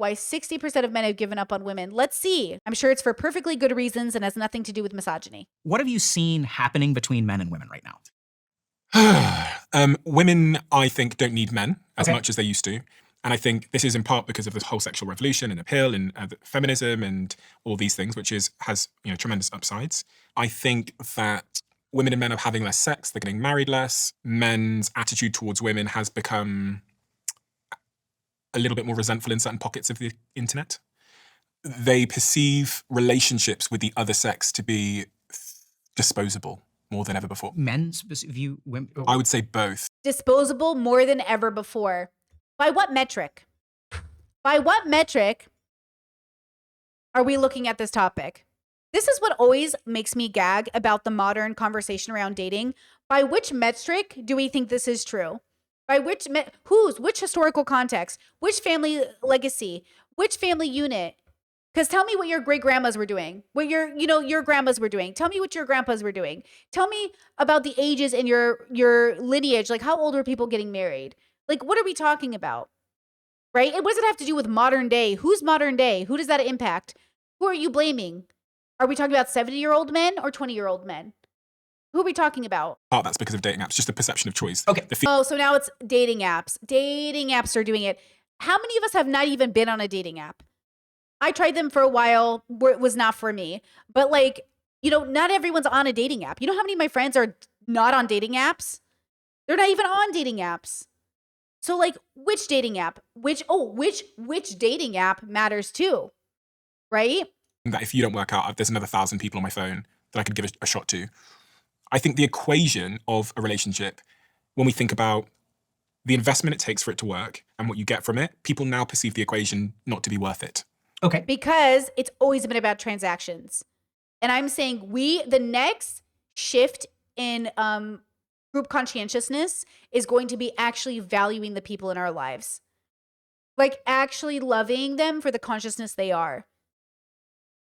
why 60% of men have given up on women. Let's see. I'm sure it's for perfectly good reasons and has nothing to do with misogyny. What have you seen happening between men and women right now? Women, I think, don't need men as Okay. much as they used to. And I think this is in part because of this whole sexual revolution and appeal and feminism and all these things, which has tremendous upsides. I think that women and men are having less sex, they're getting married less. Men's attitude towards women has become a little bit more resentful in certain pockets of the internet. They perceive relationships with the other sex to be disposable more than ever before. Men's view women. I would say both. Disposable more than ever before. By what metric? By what metric are we looking at this topic? This is what always makes me gag about the modern conversation around dating. By which metric do we think this is true? By which which historical context, which family legacy, which family unit? Because tell me what your great grandmas were doing, what your grandmas were doing. Tell me what your grandpas were doing. Tell me about the ages in your lineage. Like, how old were people getting married? Like, what are we talking about? Right? And what does it have to do with modern day? Who's modern day? Who does that impact? Who are you blaming? Are we talking about 70-year-old men or 20-year-old men? Who are we talking about? Part that's because of dating apps, just the perception of choice. Okay. So now it's dating apps. Dating apps are doing it. How many of us have not even been on a dating app? I tried them for a while. It was not for me. But not everyone's on a dating app. You know how many of my friends are not on dating apps? They're not even on dating apps. So which dating app? Which dating app matters too, right? That if you don't work out, there's another 1,000 people on my phone that I could give a shot to. I think the equation of a relationship, when we think about the investment it takes for it to work and what you get from it, people now perceive the equation not to be worth it. Okay. Because it's always been about transactions. And I'm saying the next shift in group conscientiousness is going to be actually valuing the people in our lives. Like actually loving them for the consciousness they are.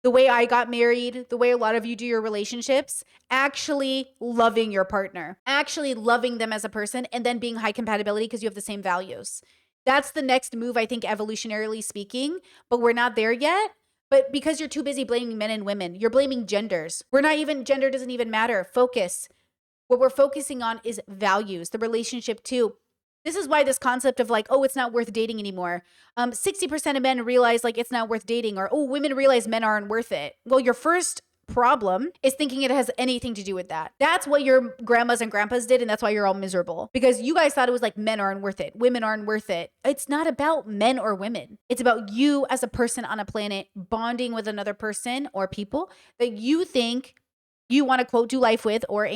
The way I got married, the way a lot of you do your relationships, actually loving your partner, actually loving them as a person, and then being high compatibility because you have the same values. That's the next move, I think, evolutionarily speaking, but we're not there yet. But because you're too busy blaming men and women, you're blaming genders. Gender doesn't even matter. Focus. What we're focusing on is values, the relationship too. This is why this concept of it's not worth dating anymore. 60% of men realize it's not worth dating, or women realize men aren't worth it. Well, your first problem is thinking it has anything to do with that. That's what your grandmas and grandpas did, and that's why you're all miserable. Because you guys thought it was men aren't worth it, women aren't worth it. It's not about men or women. It's about you as a person on a planet bonding with another person or people that you think you want to quote do life with or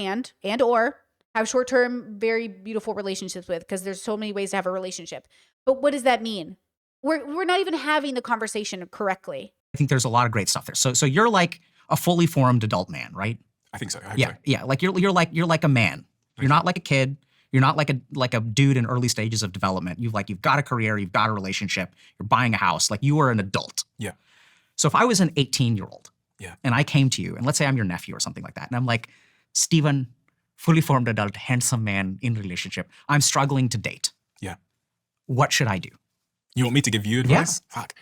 have short-term, very beautiful relationships with, because there's so many ways to have a relationship. But what does that mean? We're not even having the conversation correctly. I think there's a lot of great stuff there. So you're like a fully formed adult man, right? I think so. I hope Yeah, so. yeah. Like you're like a man. You're not like a kid. You're not like a dude in early stages of development. You've got a career. You've got a relationship. You're buying a house. You are an adult. Yeah. So if I was an 18-year-old, yeah, and I came to you, and let's say I'm your nephew or something like that, and I'm like, Steven, fully formed adult, handsome man in relationship. I'm struggling to date. Yeah. What should I do? You want me to give you advice? Yeah. Fuck.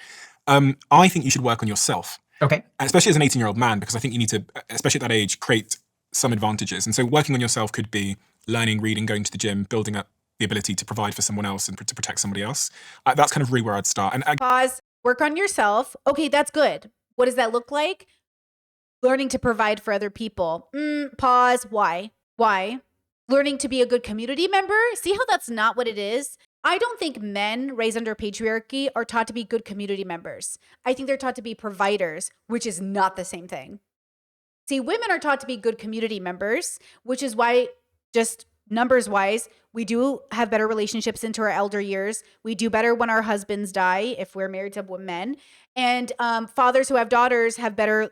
I think you should work on yourself. Okay. Especially as an 18-year-old man, because I think you need to, especially at that age, create some advantages. And so working on yourself could be learning, reading, going to the gym, building up the ability to provide for someone else and to protect somebody else. That's kind of really where I'd start. And Pause. Work on yourself. Okay, that's good. What does that look like? Learning to provide for other people. Pause. Why? Learning to be a good community member? See how that's not what it is? I don't think men raised under patriarchy are taught to be good community members. I think they're taught to be providers, which is not the same thing. See, women are taught to be good community members, which is why, just numbers wise, we do have better relationships into our elder years. We do better when our husbands die, if we're married to men. And fathers who have daughters have better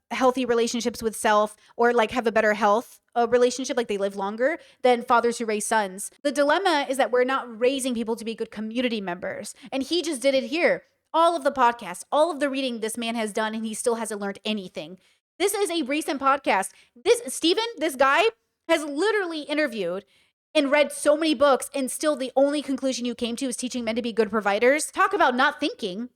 healthy relationships with self, or have a better health relationship, they live longer than fathers who raise sons. The dilemma is that we're not raising people to be good community members. And he just did it here. All of the podcasts, all of the reading this man has done, and he still hasn't learned anything. This is a recent podcast. This guy has literally interviewed and read so many books, and still the only conclusion you came to is teaching men to be good providers. Talk about not thinking.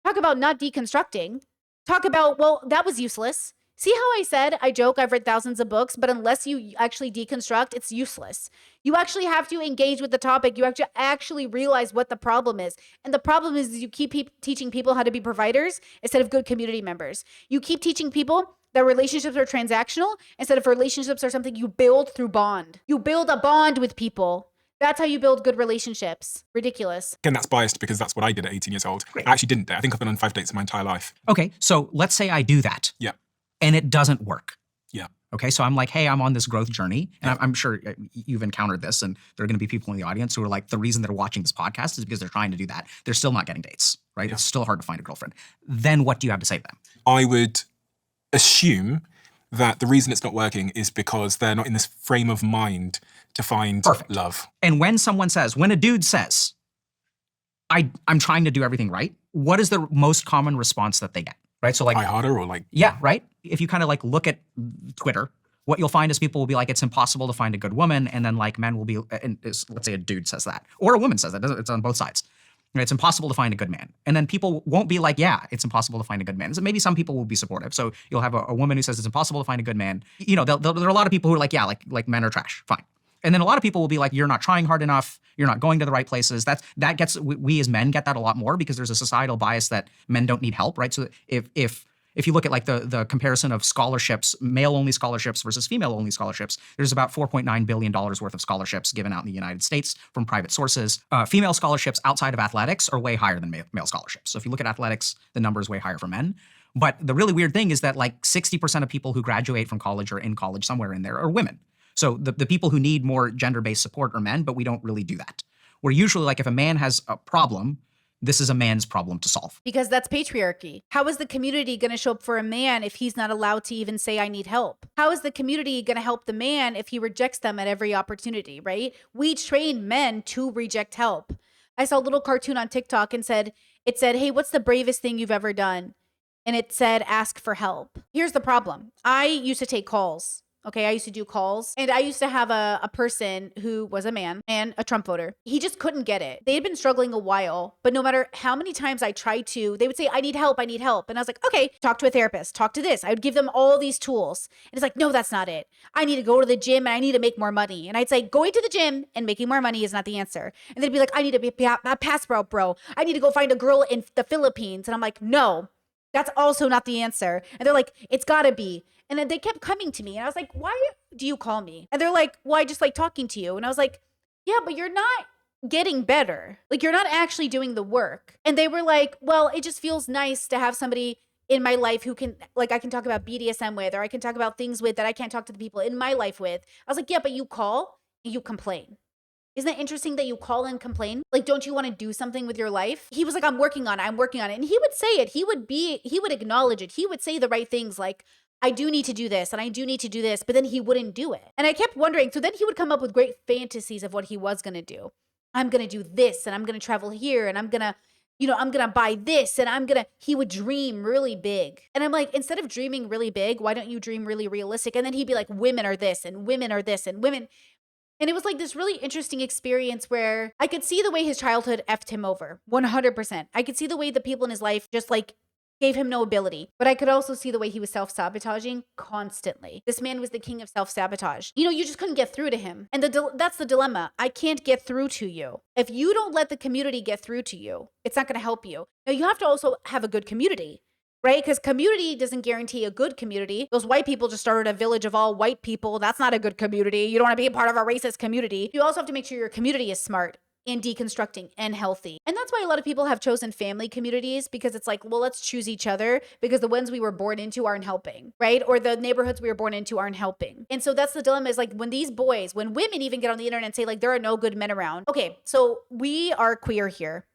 Talk about not deconstructing. Talk about, well, that was useless. See how I said, I joke, I've read thousands of books, but unless you actually deconstruct, it's useless. You actually have to engage with the topic. You have to actually realize what the problem is. And the problem is you keep teaching people how to be providers instead of good community members. You keep teaching people that relationships are transactional instead of relationships are something you build through bond. You build a bond with people. That's how you build good relationships. Ridiculous. Again, that's biased because that's what I did at 18 years old. Great. I actually didn't date. I think I've been on 5 dates in my entire life. Okay, so let's say I do that. Yeah. And it doesn't work. Yeah. Okay, so I'm like, hey, I'm on this growth journey. And I'm sure you've encountered this, and there are going to be people in the audience who are like, the reason they're watching this podcast is because they're trying to do that. They're still not getting dates, right? Yeah. It's still hard to find a girlfriend. Then what do you have to say to them? I would assume that the reason it's not working is because they're not in this frame of mind to find love. And when a dude says, I'm trying to do everything right, what is the most common response that they get? Right? So like, try harder or like, yeah, right? If you kind of like look at Twitter, what you'll find is people will be like, it's impossible to find a good woman. And then like men will be, let's say a dude says that, or a woman says that, it's on both sides. It's impossible to find a good man. And then people won't be like, yeah, it's impossible to find a good man. So maybe some people will be supportive. So you'll have a woman who says it's impossible to find a good man. You know, there are a lot of people who are like, yeah, like men are trash, fine. And then a lot of people will be like, you're not trying hard enough. You're not going to the right places. That gets, we as men get that a lot more because there's a societal bias that men don't need help, right? So if you look at like the comparison of scholarships, male-only scholarships versus female-only scholarships, there's about $4.9 billion worth of scholarships given out in the United States from private sources. Female scholarships outside of athletics are way higher than male scholarships. So if you look at athletics, the number is way higher for men. But the really weird thing is that like 60% of people who graduate from college or in college somewhere in there are women. So the people who need more gender-based support are men, but we don't really do that. We're usually like, if a man has a problem, this is a man's problem to solve. Because that's patriarchy. How is the community going to show up for a man if he's not allowed to even say, I need help? How is the community going to help the man if he rejects them at every opportunity, right? We train men to reject help. I saw a little cartoon on TikTok and it said, hey, what's the bravest thing you've ever done? And it said, ask for help. Here's the problem. I used to take calls. Okay, I used to do calls, and I used to have a person who was a man and a Trump voter. He just couldn't get it. They had been struggling a while, but no matter how many times I tried to, they would say, I need help, I need help. And I was like, okay, talk to a therapist, talk to this. I would give them all these tools. And it's like, no, that's not it. I need to go to the gym and I need to make more money. And I'd say, going to the gym and making more money is not the answer. And they'd be like, I need to be a passport, bro. I need to go find a girl in the Philippines. And I'm like, no, that's also not the answer. And they're like, it's gotta be. And then they kept coming to me. And I was like, why do you call me? And they're like, well, I just like talking to you. And I was like, yeah, but you're not getting better. Like, you're not actually doing the work. And they were like, well, it just feels nice to have somebody in my life who can, like, I can talk about BDSM with, or I can talk about things with that I can't talk to the people in my life with. I was like, yeah, but you call and you complain. Isn't it interesting that you call and complain? Like, don't you want to do something with your life? He was like, I'm working on it. And he would say it. He would acknowledge it. He would say the right things like, I do need to do this and I do need to do this, but then he wouldn't do it. And I kept wondering, so then he would come up with great fantasies of what he was going to do. I'm going to do this and I'm going to travel here and I'm going to buy this and he would dream really big. And I'm like, instead of dreaming really big, why don't you dream really realistic? And then he'd be like, women are this and women are this and women. And it was like this really interesting experience where I could see the way his childhood effed him over 100%. I could see the way the people in his life just like gave him no ability. But I could also see the way he was self-sabotaging constantly. This man was the king of self-sabotage. You know, you just couldn't get through to him. And that's the dilemma. I can't get through to you. If you don't let the community get through to you, it's not going to help you. Now, you have to also have a good community, right? Because community doesn't guarantee a good community. Those white people just started a village of all white people. That's not a good community. You don't want to be a part of a racist community. You also have to make sure your community is smart and deconstructing and healthy. And that's why a lot of people have chosen family communities, because it's like, well, let's choose each other because the ones we were born into aren't helping, right? Or the neighborhoods we were born into aren't helping. And so that's the dilemma, is like when women even get on the internet and say like, there are no good men around. Okay, so we are queer here.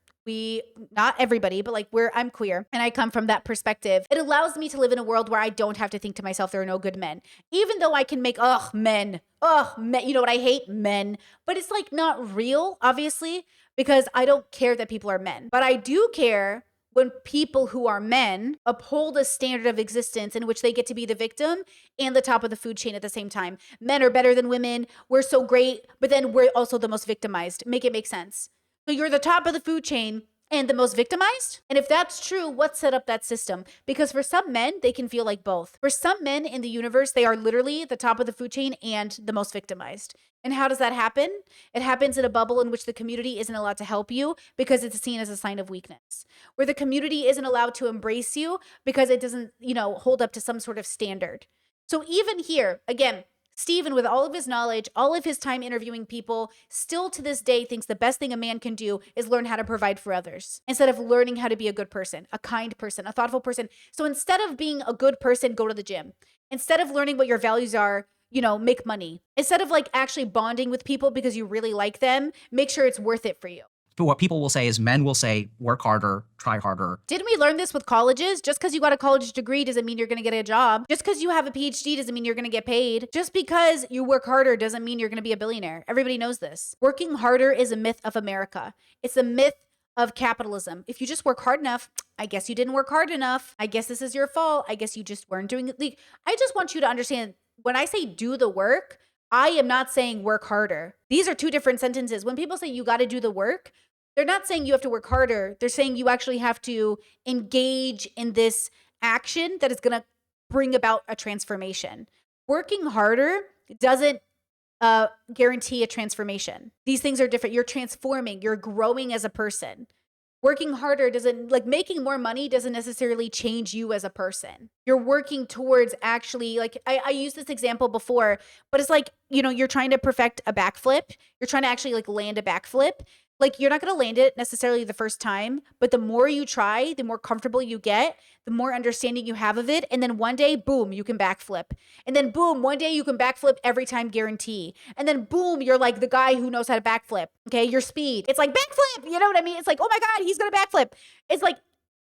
Not everybody, but like I'm queer and I come from that perspective. It allows me to live in a world where I don't have to think to myself, there are no good men, even though I can make, men, you know what? I hate men, but it's like not real, obviously, because I don't care that people are men, but I do care when people who are men uphold a standard of existence in which they get to be the victim and the top of the food chain at the same time. Men are better than women. We're so great, but then we're also the most victimized. Make it make sense. So you're the top of the food chain and the most victimized? And if that's true, what set up that system? Because for some men, they can feel like both. For some men in the universe, they are literally the top of the food chain and the most victimized. And how does that happen? It happens in a bubble in which the community isn't allowed to help you because it's seen as a sign of weakness. Where the community isn't allowed to embrace you because it doesn't, hold up to some sort of standard. So even here, again, Steven, with all of his knowledge, all of his time interviewing people, still to this day thinks the best thing a man can do is learn how to provide for others instead of learning how to be a good person, a kind person, a thoughtful person. So instead of being a good person, go to the gym. Instead of learning what your values are, make money. Instead of actually bonding with people because you really like them, make sure it's worth it for you. But what people will say is men will say, work harder, try harder. Didn't we learn this with colleges? Just because you got a college degree doesn't mean you're going to get a job. Just because you have a PhD doesn't mean you're going to get paid. Just because you work harder doesn't mean you're going to be a billionaire. Everybody knows this. Working harder is a myth of America. It's a myth of capitalism. If you just work hard enough, I guess you didn't work hard enough. I guess this is your fault. I guess you just weren't doing it. I just want you to understand, when I say do the work, I am not saying work harder. These are two different sentences. When people say you got to do the work, they're not saying you have to work harder. They're saying you actually have to engage in this action that is going to bring about a transformation. Working harder doesn't guarantee a transformation. These things are different. You're transforming. You're growing as a person. Working harder doesn't, making more money doesn't necessarily change you as a person. You're working towards actually, I used this example before, but it's you're trying to perfect a backflip. You're trying to actually land a backflip. You're not going to land it necessarily the first time, but the more you try, the more comfortable you get, the more understanding you have of it. And then one day, boom, you can backflip. And then boom, one day you can backflip every time, guarantee. And then boom, you're the guy who knows how to backflip. Okay. Your speed. It's backflip. You know what I mean? It's oh my God, he's going to backflip. It's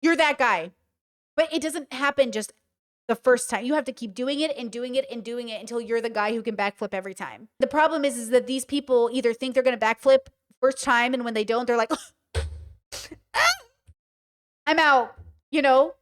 you're that guy. But it doesn't happen just the first time. You have to keep doing it and doing it and doing it until you're the guy who can backflip every time. The problem is that these people either think they're going to backflip first time, and when they don't, they're like, I'm out,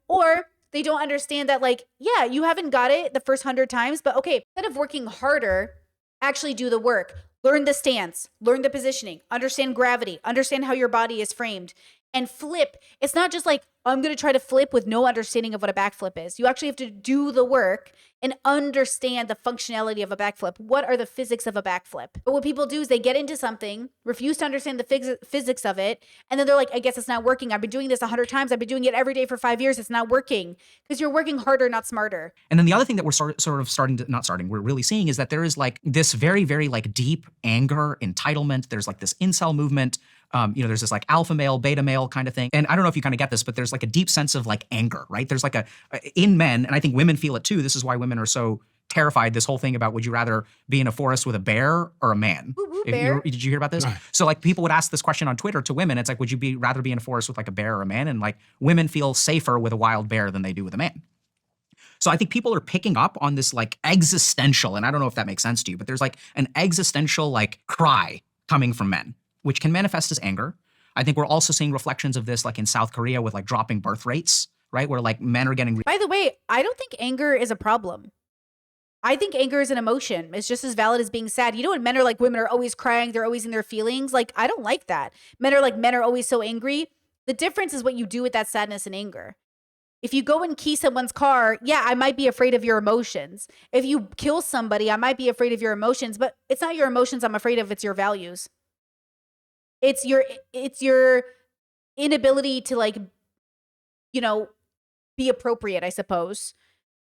or they don't understand that yeah, you haven't got it the first 100 times, but okay, instead of working harder, actually do the work. Learn the stance, learn the positioning, understand gravity, understand how your body is framed, and flip. It's not just I'm going to try to flip with no understanding of what a backflip is. You actually have to do the work and understand the functionality of a backflip. What are the physics of a backflip? But what people do is they get into something, refuse to understand the physics of it, and then they're I guess it's not working. I've been doing this 100 times. I've been doing it every day for 5 years. It's not working because you're working harder, not smarter. And then the other thing that we're really seeing is that there is this very, very deep anger, entitlement. There's this incel movement. There's this alpha male, beta male kind of thing. And I don't know if you kind of get this, but there's a deep sense of anger, right? There's in men, and I think women feel it too. This is why women are so terrified. This whole thing about, would you rather be in a forest with a bear or a man? Bear. Did you hear about this? Right. So people would ask this question on Twitter to women. It's would you rather be in a forest with a bear or a man? And women feel safer with a wild bear than they do with a man. So I think people are picking up on this existential, and I don't know if that makes sense to you, but there's an existential cry coming from men, which can manifest as anger. I think we're also seeing reflections of this in South Korea with dropping birth rates, right? Where men are getting... By the way, I don't think anger is a problem. I think anger is an emotion. It's just as valid as being sad. When men are women are always crying, they're always in their feelings. I don't like that. Men are always so angry. The difference is what you do with that sadness and anger. If you go and key someone's car, yeah, I might be afraid of your emotions. If you kill somebody, I might be afraid of your emotions, but it's not your emotions I'm afraid of, it's your values. It's your inability to be appropriate, I suppose.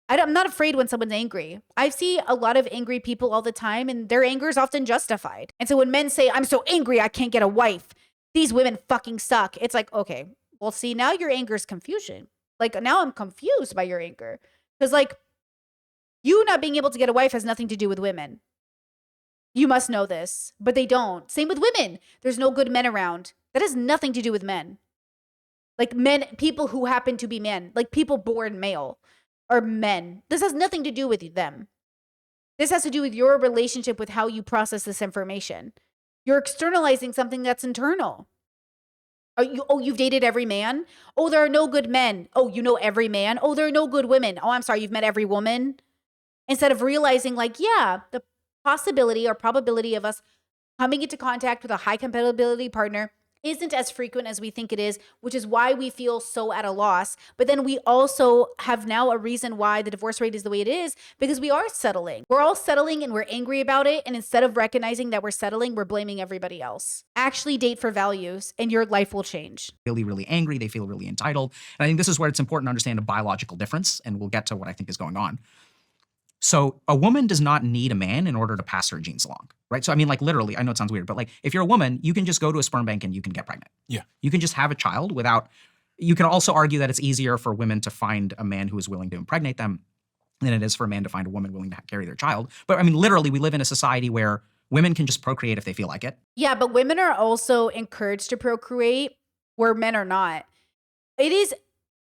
I'm not afraid when someone's angry. I see a lot of angry people all the time, and their anger is often justified. And so when men say, I'm so angry, I can't get a wife, these women fucking suck. It's okay, well, see, now your anger is confusion. Now I'm confused by your anger. Because you not being able to get a wife has nothing to do with women. You must know this, but they don't. Same with women. There's no good men around. That has nothing to do with men. Men, people who happen to be men, people born male are men. This has nothing to do with them. This has to do with your relationship with how you process this information. You're externalizing something that's internal. You've dated every man? Oh, there are no good men. Oh, you know every man? Oh, there are no good women. Oh, I'm sorry, you've met every woman? Instead of realizing like, yeah, the possibility or probability of us coming into contact with a high compatibility partner isn't as frequent as we think it is, which is why we feel so at a loss. But then we also have now a reason why the divorce rate is the way it is, because we are settling. We're all settling and we're angry about it. And instead of recognizing that we're settling, we're blaming everybody else. Actually date for values and your life will change. Really, really angry. They feel really entitled. And I think this is where it's important to understand a biological difference. And we'll get to what I think is going on. So a woman does not need a man in order to pass her genes along, right? So I mean, like literally, I know it sounds weird, but like if you're a woman, you can just go to a sperm bank and you can get pregnant. Yeah. You can just have a child without, you can also argue that it's easier for women to find a man who is willing to impregnate them than it is for a man to find a woman willing to carry their child. But I mean, literally, we live in a society where women can just procreate if they feel like it. Yeah, but women are also encouraged to procreate where men are not. It is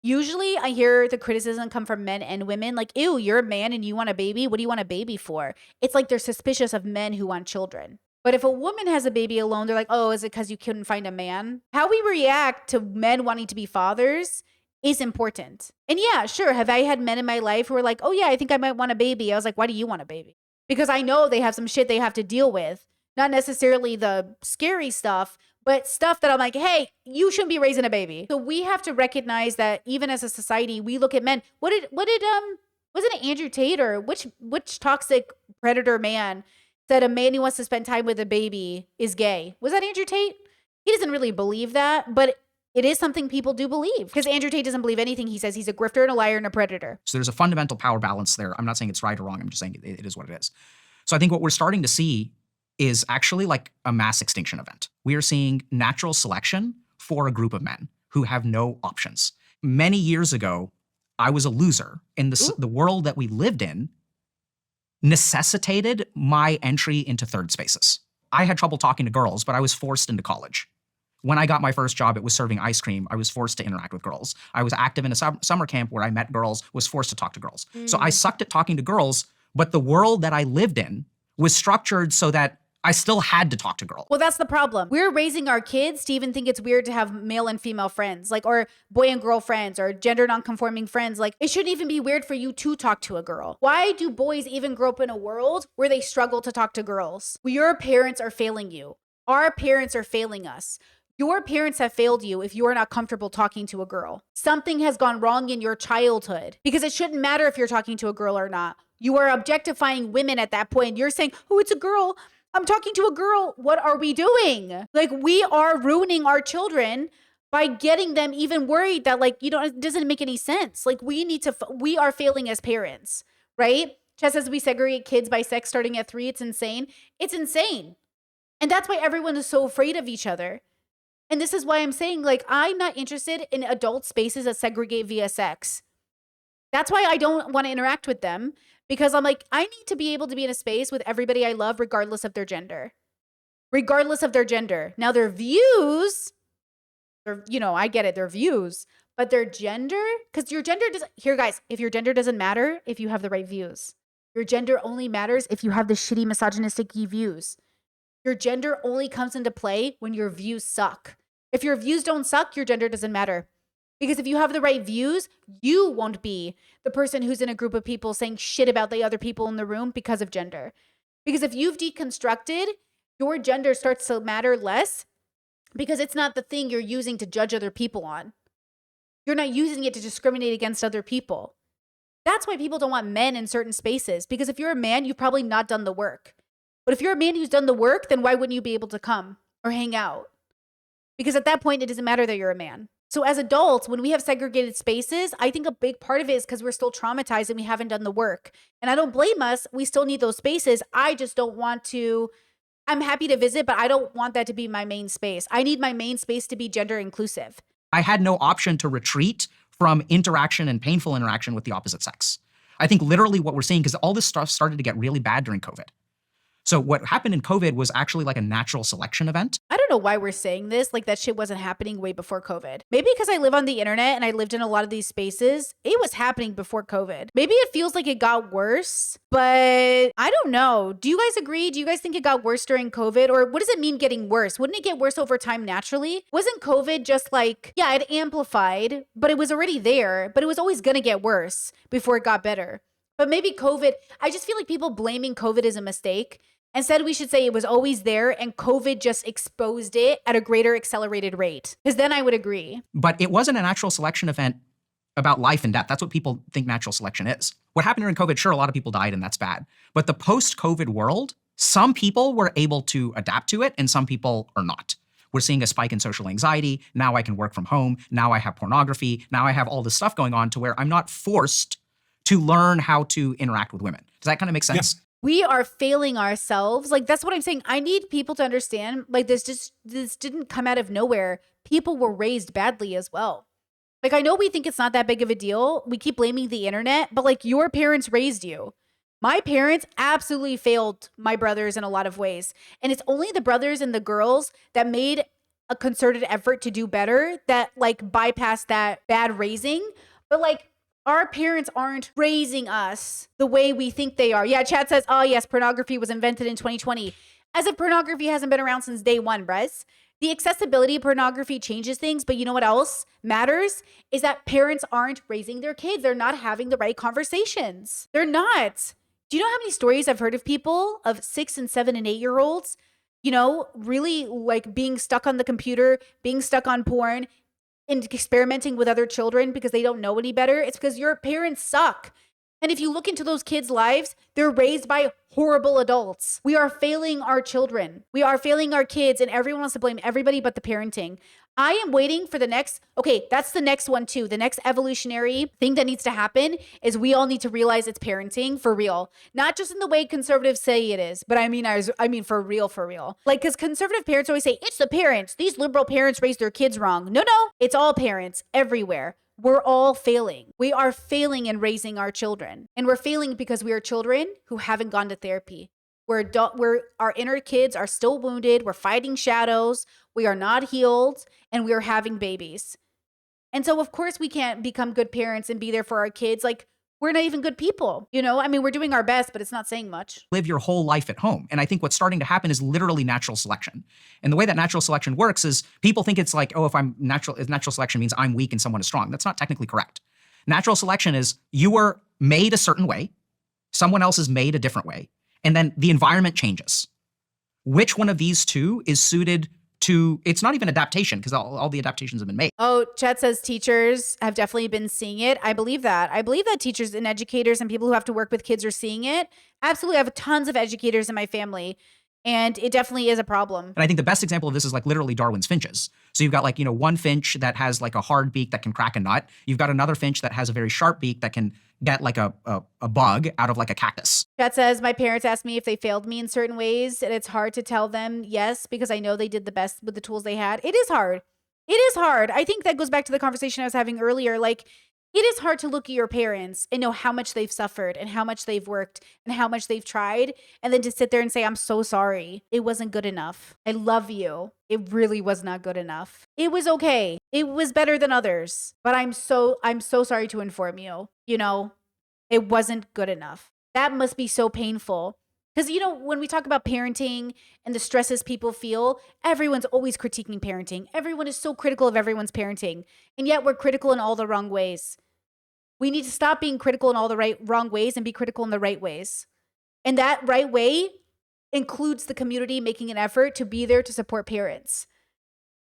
usually I hear the criticism come from men and women like, ew, you're a man and you want a baby? What do you want a baby for? It's like they're suspicious of men who want children. But if a woman has a baby alone, they're like, oh, is it because you couldn't find a man? How we react to men wanting to be fathers is important. And yeah, sure, have I had men in my life who are like, oh yeah, I think I might want a baby. I was like, why do you want a baby? Because I know they have some shit they have to deal with. Not necessarily the scary stuff, but stuff that I'm like, hey, you shouldn't be raising a baby. So we have to recognize that even as a society, we look at men. Wasn't it Andrew Tate or which toxic predator man said a man who wants to spend time with a baby is gay? Was that Andrew Tate? He doesn't really believe that, but it is something people do believe because Andrew Tate doesn't believe anything he says. He's a grifter and a liar and a predator. So there's a fundamental power balance there. I'm not saying it's right or wrong. I'm just saying it is what it is. So I think what we're starting to see is actually like a mass extinction event. We are seeing natural selection for a group of men who have no options. Many years ago, I was a loser, and the world that we lived in necessitated my entry into third spaces. I had trouble talking to girls, but I was forced into college. When I got my first job, it was serving ice cream. I was forced to interact with girls. I was active in a summer camp where I met girls, was forced to talk to girls. So I sucked at talking to girls, but the world that I lived in was structured so that I still had to talk to girls. Well, that's the problem. We're raising our kids to even think it's weird to have male and female friends, like, or boy and girl friends, or gender nonconforming friends. Like, it shouldn't even be weird for you to talk to a girl. Why do boys even grow up in a world where they struggle to talk to girls? Your parents are failing you. Our parents are failing us. Your parents have failed you if you are not comfortable talking to a girl. Something has gone wrong in your childhood because it shouldn't matter if you're talking to a girl or not. You are objectifying women at that point. You're saying, oh, it's a girl. I'm talking to a girl. What are we doing? Like, we are ruining our children by getting them even worried that, like, it doesn't make any sense. Like, we are failing as parents, right? Just as we segregate kids by sex starting at 3, it's insane. It's insane. And that's why everyone is so afraid of each other. And this is why I'm saying, like, I'm not interested in adult spaces that segregate via sex. That's why I don't want to interact with them. Because I'm like, I need to be able to be in a space with everybody I love, regardless of their gender. Regardless of their gender. Now, their views, I get it, their views, but their gender, because your gender doesn't, here guys, if your gender doesn't matter, if you have the right views. Your gender only matters if you have the shitty misogynistic views. Your gender only comes into play when your views suck. If your views don't suck, your gender doesn't matter. Because if you have the right views, you won't be the person who's in a group of people saying shit about the other people in the room because of gender. Because if you've deconstructed, your gender starts to matter less because it's not the thing you're using to judge other people on. You're not using it to discriminate against other people. That's why people don't want men in certain spaces. Because if you're a man, you've probably not done the work. But if you're a man who's done the work, then why wouldn't you be able to come or hang out? Because at that point, it doesn't matter that you're a man. So as adults, when we have segregated spaces, I think a big part of it is because we're still traumatized and we haven't done the work. And I don't blame us. We still need those spaces. I just don't want to, I'm happy to visit, but I don't want that to be my main space. I need my main space to be gender inclusive. I had no option to retreat from interaction and painful interaction with the opposite sex. I think literally what we're seeing, because all this stuff started to get really bad during COVID. So what happened in COVID was actually like a natural selection event. I don't know why we're saying this, like that shit wasn't happening way before COVID. Maybe because I live on the internet and I lived in a lot of these spaces, it was happening before COVID. Maybe it feels like it got worse, but I don't know. Do you guys agree? Do you guys think it got worse during COVID? Or what does it mean getting worse? Wouldn't it get worse over time naturally? Wasn't COVID just like, yeah, it amplified, but it was already there, but it was always gonna get worse before it got better. But maybe COVID, I just feel like people blaming COVID is a mistake. Instead, we should say it was always there and COVID just exposed it at a greater accelerated rate. Because then I would agree. But it wasn't a natural selection event about life and death. That's what people think natural selection is. What happened during COVID, sure, a lot of people died and that's bad. But the post-COVID world, some people were able to adapt to it and some people are not. We're seeing a spike in social anxiety. Now I can work from home. Now I have pornography. Now I have all this stuff going on to where I'm not forced to learn how to interact with women. Does that kind of make sense? Yes. We are failing ourselves. Like, that's what I'm saying. I need people to understand, like, this didn't come out of nowhere. People were raised badly as well. Like, I know we think it's not that big of a deal. We keep blaming the internet, but like, your parents raised you. My parents absolutely failed my brothers in a lot of ways. And it's only the brothers and the girls that made a concerted effort to do better that like bypassed that bad raising. But like, our parents aren't raising us the way we think they are. Yeah, chat says, oh yes, pornography was invented in 2020. As if pornography hasn't been around since day one, Brez. The accessibility of pornography changes things, but you know what else matters? Is that parents aren't raising their kids. They're not having the right conversations. They're not. Do you know how many stories I've heard of people, of 6 and 7 and 8-year-olds, you know, really like being stuck on the computer, being stuck on porn, and experimenting with other children because they don't know any better? It's because your parents suck. And if you look into those kids' lives, they're raised by horrible adults. We are failing our children. We are failing our kids, and everyone wants to blame everybody but the parenting. I am waiting for the next, okay, that's the next one too. The next evolutionary thing that needs to happen is we all need to realize it's parenting for real. Not just in the way conservatives say it is, but I mean for real, for real. Like, because conservative parents always say, it's the parents. These liberal parents raise their kids wrong. No, it's all parents everywhere. We're all failing. We are failing in raising our children. And we're failing because we are children who haven't gone to therapy. Our inner kids are still wounded. We're fighting shadows. We are not healed, and we are having babies. And so, of course, we can't become good parents and be there for our kids. Like, we're not even good people. You know, I mean, we're doing our best, but it's not saying much. Live your whole life at home. And I think what's starting to happen is literally natural selection. And the way that natural selection works is people think it's like, oh, if natural selection means I'm weak and someone is strong. That's not technically correct. Natural selection is you were made a certain way, someone else is made a different way, and then the environment changes. Which one of these two is suited to, it's not even adaptation because all the adaptations have been made. Oh, chat says teachers have definitely been seeing it. I believe that. I believe that teachers and educators and people who have to work with kids are seeing it. Absolutely. I have tons of educators in my family, and it definitely is a problem. And I think the best example of this is like literally Darwin's finches. So you've got like, you know, one finch that has like a hard beak that can crack a nut. You've got another finch that has a very sharp beak that can get like a bug out of like a cactus. Chat says, my parents asked me if they failed me in certain ways, and it's hard to tell them yes, because I know they did the best with the tools they had. It is hard. It is hard. I think that goes back to the conversation I was having earlier. Like, it is hard to look at your parents and know how much they've suffered and how much they've worked and how much they've tried. And then to sit there and say, I'm so sorry. It wasn't good enough. I love you. It really was not good enough. It was okay. It was better than others. But I'm so sorry to inform you. You know, it wasn't good enough. That must be so painful. Because, you know, when we talk about parenting and the stresses people feel, everyone's always critiquing parenting. Everyone is so critical of everyone's parenting. And yet we're critical in all the wrong ways. We need to stop being critical in all the wrong ways and be critical in the right ways. And that right way includes the community making an effort to be there to support parents.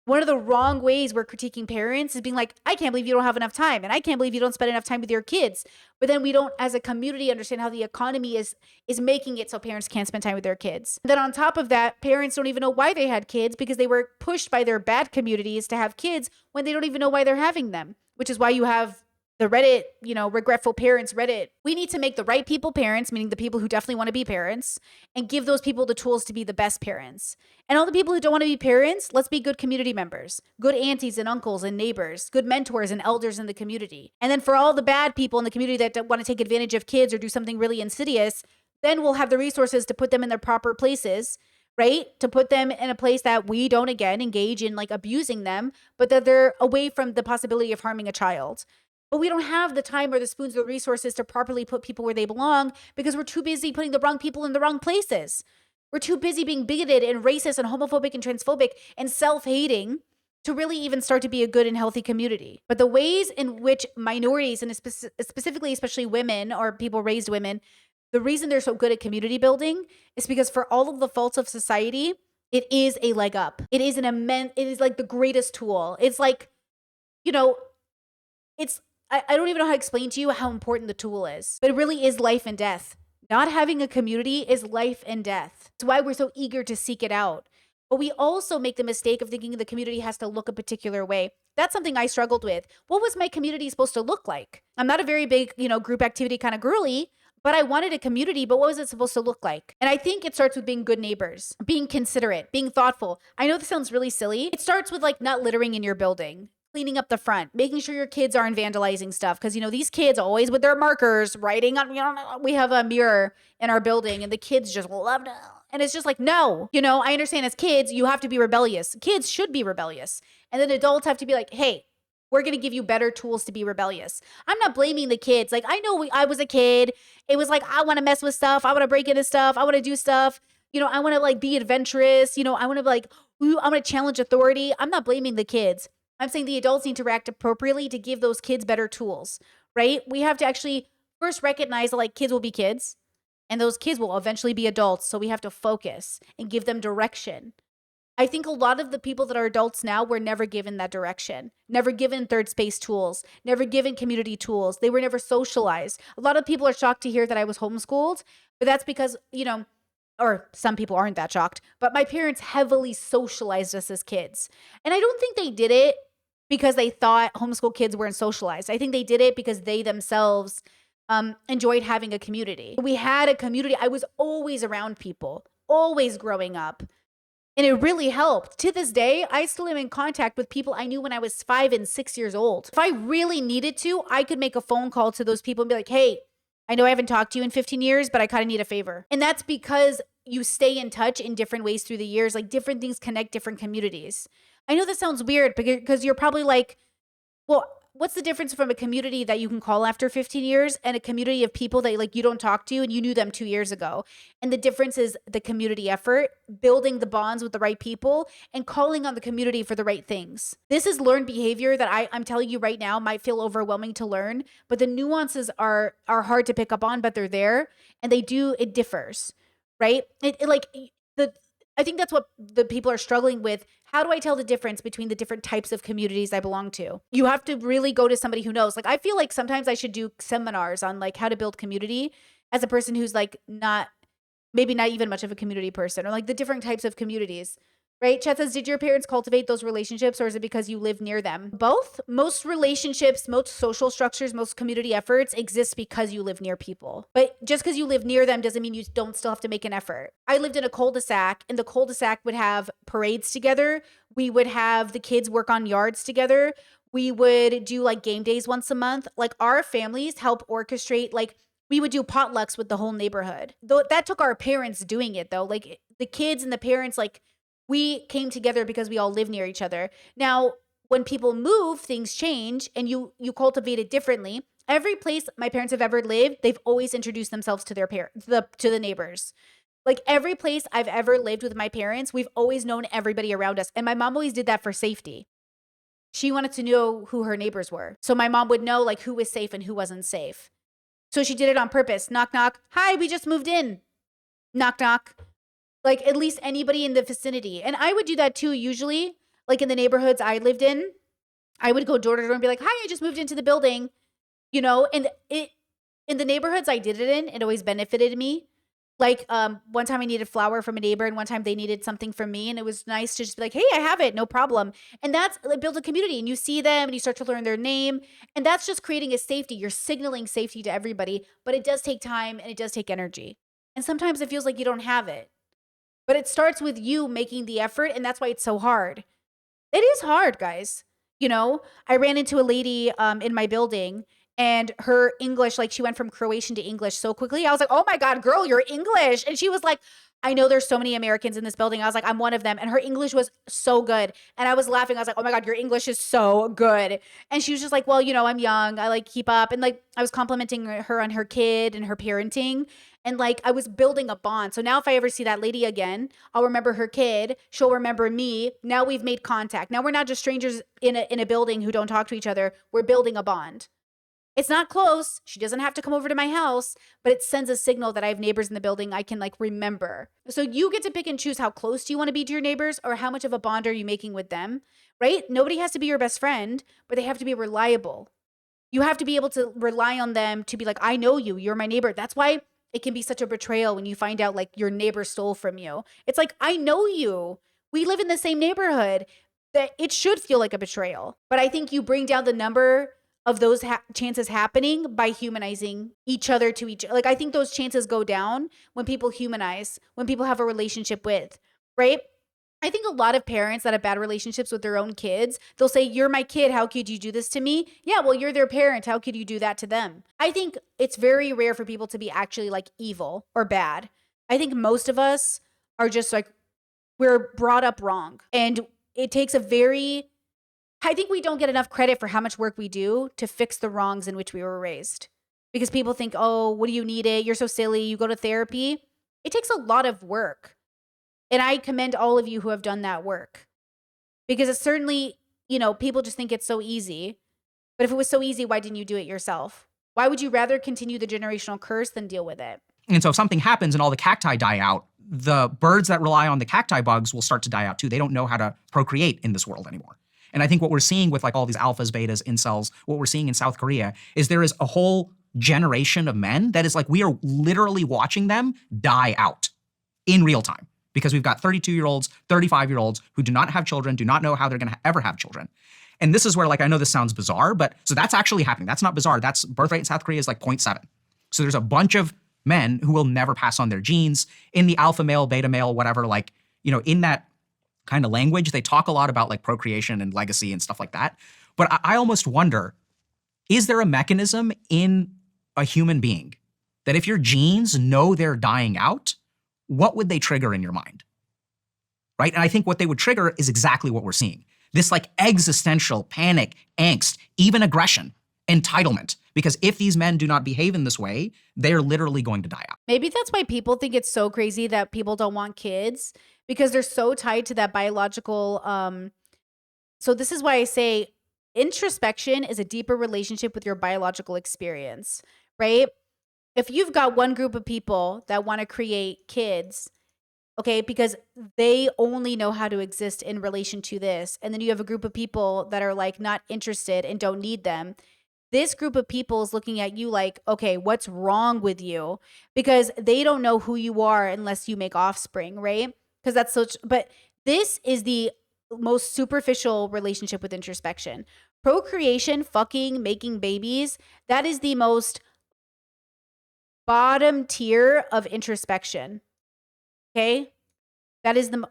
One of the wrong ways we're critiquing parents is being like, I can't believe you don't have enough time. And I can't believe you don't spend enough time with your kids. But then we don't, as a community, understand how the economy is making it so parents can't spend time with their kids. And then on top of that, parents don't even know why they had kids because they were pushed by their bad communities to have kids when they don't even know why they're having them, which is why you have the Reddit, you know, regretful parents Reddit. We need to make the right people parents, meaning the people who definitely want to be parents, and give those people the tools to be the best parents. And all the people who don't want to be parents, let's be good community members, good aunties and uncles and neighbors, good mentors and elders in the community. And then for all the bad people in the community that want to take advantage of kids or do something really insidious, then we'll have the resources to put them in their proper places, right? To put them in a place that we don't, again, engage in like abusing them, but that they're away from the possibility of harming a child. But we don't have the time or the spoons or the resources to properly put people where they belong because we're too busy putting the wrong people in the wrong places. We're too busy being bigoted and racist and homophobic and transphobic and self-hating to really even start to be a good and healthy community. But the ways in which minorities, and specifically, especially women or people raised women, the reason they're so good at community building is because for all of the faults of society, it is a leg up. It is it is like the greatest tool. It's like, you know, I don't even know how to explain to you how important the tool is, but it really is life and death. Not having a community is life and death. It's why we're so eager to seek it out. But we also make the mistake of thinking the community has to look a particular way. That's something I struggled with. What was my community supposed to look like? I'm not a very big, group activity kind of girly, but I wanted a community, but what was it supposed to look like? And I think it starts with being good neighbors, being considerate, being thoughtful. I know this sounds really silly. It starts with like not littering in your building, cleaning up the front, making sure your kids aren't vandalizing stuff. Because, these kids always with their markers writing on, we have a mirror in our building and the kids just love to. And it's just like, no, I understand as kids, you have to be rebellious. Kids should be rebellious. And then adults have to be like, hey, we're going to give you better tools to be rebellious. I'm not blaming the kids. Like, I know I was a kid. It was like, I want to mess with stuff. I want to break into stuff. I want to do stuff. I want to like be adventurous. I want to like, I want to challenge authority. I'm not blaming the kids. I'm saying the adults need to react appropriately to give those kids better tools, right? We have to actually first recognize that like kids will be kids and those kids will eventually be adults. So we have to focus and give them direction. I think a lot of the people that are adults now were never given that direction, never given third space tools, never given community tools. They were never socialized. A lot of people are shocked to hear that I was homeschooled, but that's because, or some people aren't that shocked, but my parents heavily socialized us as kids. And I don't think they did it because they thought homeschool kids weren't socialized. I think they did it because they themselves enjoyed having a community. We had a community. I was always around people, always growing up. And it really helped. To this day, I still am in contact with people I knew when I was 5 and 6 years old. If I really needed to, I could make a phone call to those people and be like, hey, I know I haven't talked to you in 15 years, but I kind of need a favor. And that's because you stay in touch in different ways through the years. Like different things connect different communities. I know this sounds weird because you're probably like, well, what's the difference from a community that you can call after 15 years and a community of people that like you don't talk to and you knew them 2 years ago? And the difference is the community effort, building the bonds with the right people and calling on the community for the right things. This is learned behavior that I'm telling you right now might feel overwhelming to learn, but the nuances are hard to pick up on, but they're there and it differs, right? I think that's what the people are struggling with. How do I tell the difference between the different types of communities I belong to? You have to really go to somebody who knows. Like, I feel like sometimes I should do seminars on like how to build community as a person who's like maybe not even much of a community person, or like the different types of communities, right? Chet says, did your parents cultivate those relationships or is it because you live near them? Both. Most relationships, most social structures, most community efforts exist because you live near people. But just because you live near them doesn't mean you don't still have to make an effort. I lived in a cul-de-sac and the cul-de-sac would have parades together. We would have the kids work on yards together. We would do like game days once a month. Like our families help orchestrate, like we would do potlucks with the whole neighborhood. Though that took our parents doing it though. Like the kids and the parents, like we came together because we all live near each other. Now, when people move, things change and you cultivate it differently. Every place my parents have ever lived, they've always introduced themselves to their parents, to the neighbors. Like every place I've ever lived with my parents, we've always known everybody around us. And my mom always did that for safety. She wanted to know who her neighbors were. So my mom would know like who was safe and who wasn't safe. So she did it on purpose. Knock, knock. Hi, we just moved in. Knock, knock. Like at least anybody in the vicinity. And I would do that too, usually, like in the neighborhoods I lived in. I would go door to door and be like, hi, I just moved into the building, and in the neighborhoods I did it in, it always benefited me. Like one time I needed flour from a neighbor and one time they needed something from me. And it was nice to just be like, hey, I have it, no problem. And that's like build a community and you see them and you start to learn their name. And that's just creating a safety. You're signaling safety to everybody, but it does take time and it does take energy. And sometimes it feels like you don't have it. But it starts with you making the effort, and that's why it's so hard. It is hard, guys. I ran into a lady in my building, And her English, like she went from Croatian to English so quickly. I was like, oh my God, girl, you're English. And she was like, I know there's so many Americans in this building. I was like, I'm one of them. And her English was so good. And I was laughing. I was like, oh my God, your English is so good. And she was just like, well, you know, I'm young. I like keep up. And like, I was complimenting her on her kid and her parenting. And like, I was building a bond. So now if I ever see that lady again, I'll remember her kid. She'll remember me. Now we've made contact. Now we're not just strangers in a building who don't talk to each other. We're building a bond. It's not close. She doesn't have to come over to my house, but it sends a signal that I have neighbors in the building I can like remember. So you get to pick and choose how close do you want to be to your neighbors or how much of a bond are you making with them, right? Nobody has to be your best friend, but they have to be reliable. You have to be able to rely on them to be like, I know you, you're my neighbor. That's why it can be such a betrayal when you find out like your neighbor stole from you. It's like, I know you. We live in the same neighborhood. That it should feel like a betrayal. But I think you bring down the number of those chances happening by humanizing each other to each. Like, I think those chances go down when people humanize, when people have a relationship with, right? I think a lot of parents that have bad relationships with their own kids, they'll say, you're my kid. How could you do this to me? Yeah, well, you're their parent. How could you do that to them? I think it's very rare for people to be actually like evil or bad. I think most of us are just like, we're brought up wrong. And it takes I think we don't get enough credit for how much work we do to fix the wrongs in which we were raised. Because people think, oh, what do you need it? You're so silly. You go to therapy. It takes a lot of work. And I commend all of you who have done that work. Because it's certainly, you know, people just think it's so easy. But if it was so easy, why didn't you do it yourself? Why would you rather continue the generational curse than deal with it? And so if something happens and all the cacti die out, the birds that rely on the cacti bugs will start to die out too. They don't know how to procreate in this world anymore. And I think what we're seeing with like all these alphas, betas, incels, what we're seeing in South Korea is there is a whole generation of men that is like, we are literally watching them die out in real time because we've got 32-year-olds, 35-year-olds who do not have children, do not know how they're going to ever have children. And this is where like, I know this sounds bizarre, but so that's actually happening. That's not bizarre. That's birth rate in South Korea is like 0.7. So there's a bunch of men who will never pass on their genes in the alpha male, beta male, whatever, like, you know, in that kind of language, they talk a lot about like procreation and legacy and stuff like that. But I almost wonder, is there a mechanism in a human being that if your genes know they're dying out, what would they trigger in your mind? Right? And I think what they would trigger is exactly what we're seeing. This like existential panic, angst, even aggression, entitlement. Because if these men do not behave in this way, they're literally going to die out. Maybe that's why people think it's so crazy that people don't want kids, because they're so tied to that biological. So this is why I say introspection is a deeper relationship with your biological experience, right? If you've got one group of people that want to create kids, okay, because they only know how to exist in relation to this, and then you have a group of people that are like not interested and don't need them. This group of people is looking at you like, okay, what's wrong with you? Because they don't know who you are unless you make offspring, right? Because that's such, but this is the most superficial relationship with introspection. Procreation, fucking, making babies, that is the most bottom tier of introspection. Okay? That is the,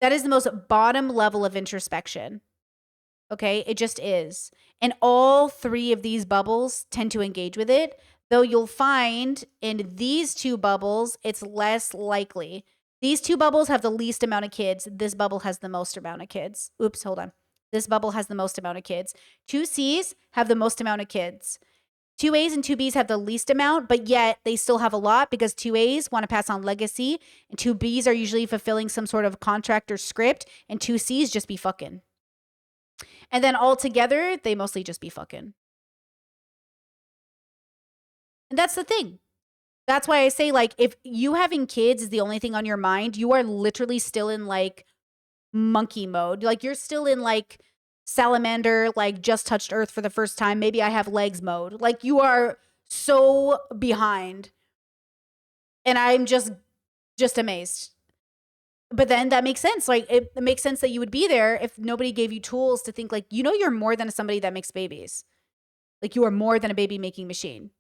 that is the most bottom level of introspection. Okay, it just is. And all three of these bubbles tend to engage with it, though you'll find in these two bubbles, it's less likely. These two bubbles have the least amount of kids. This bubble has the most amount of kids. Oops, hold on. This bubble has the most amount of kids. 2Cs have the most amount of kids. 2As and 2Bs have the least amount, but yet they still have a lot because 2As want to pass on legacy, and 2Bs are usually fulfilling some sort of contract or script, and 2Cs just be fucking. And then all together, they mostly just be fucking. And that's the thing. That's why I say, like, if you having kids is the only thing on your mind, you are literally still in, like, monkey mode. Like, you're still in, like, salamander, like, just touched Earth for the first time. Maybe I have legs mode. Like, you are so behind. And I'm just amazed. But then that makes sense. Like, it makes sense that you would be there if nobody gave you tools to think, like, you know, you're more than somebody that makes babies. Like, you are more than a baby making machine.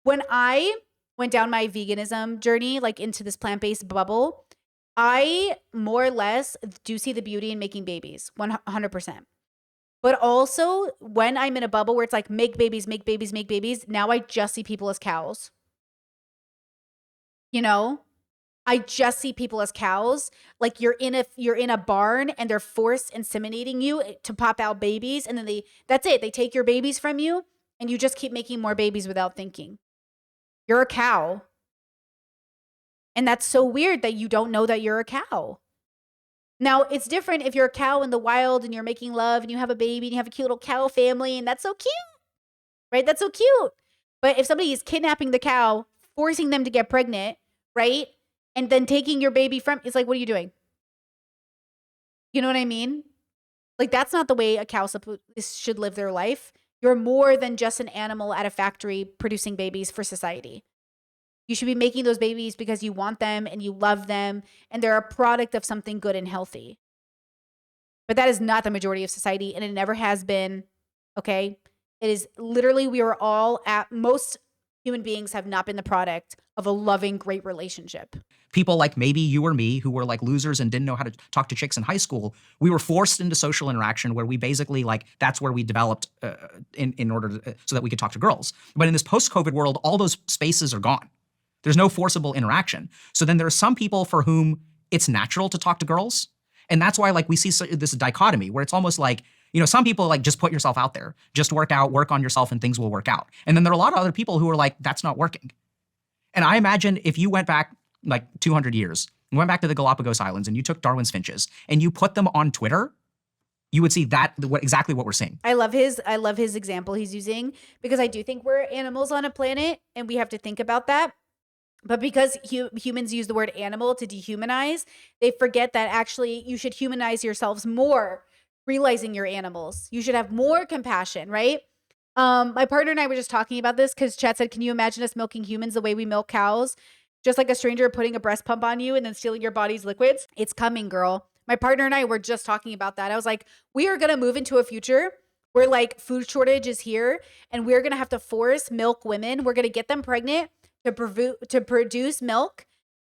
When I went down my veganism journey, like into this plant-based bubble, I more or less do see the beauty in making babies, 100%. But also when I'm in a bubble where it's like make babies, make babies, make babies, now I just see people as cows. You know? I just see people as cows. Like you're in a barn and they're force inseminating you to pop out babies, and then that's it. They take your babies from you and you just keep making more babies without thinking. You're a cow. And that's so weird that you don't know that you're a cow. Now, it's different if you're a cow in the wild and you're making love and you have a baby and you have a cute little cow family, and that's so cute, right? That's so cute. But if somebody is kidnapping the cow, forcing them to get pregnant, right? And then taking your baby from, it's like, what are you doing? You know what I mean? Like, that's not the way a cow should live their life. You're more than just an animal at a factory producing babies for society. You should be making those babies because you want them and you love them and they're a product of something good and healthy. But that is not the majority of society, and it never has been, okay? It is literally, most human beings have not been the product of a loving, great relationship. People like maybe you or me who were like losers and didn't know how to talk to chicks in high school, we were forced into social interaction where we basically like, that's where we developed in order to, so that we could talk to girls. But in this post-COVID world, all those spaces are gone. There's no forcible interaction. So then there are some people for whom it's natural to talk to girls. And that's why like we see this dichotomy where it's almost like, you know, some people like just put yourself out there, just work on yourself and things will work out. And then there are a lot of other people who are like, that's not working. And I imagine if you went back like 200 years, and went back to the Galapagos Islands and you took Darwin's finches and you put them on Twitter, you would see exactly what we're seeing. I love his example he's using, because I do think we're animals on a planet and we have to think about that. But because humans use the word animal to dehumanize, they forget that actually you should humanize yourselves more, realizing you're animals. You should have more compassion, right? My partner and I were just talking about this because Chad said, can you imagine us milking humans the way we milk cows? Just like a stranger putting a breast pump on you and then stealing your body's liquids? It's coming, girl. My partner and I were just talking about that. I was like, we are going to move into a future where like food shortage is here and we're going to have to force milk women. We're going to get them pregnant to produce milk,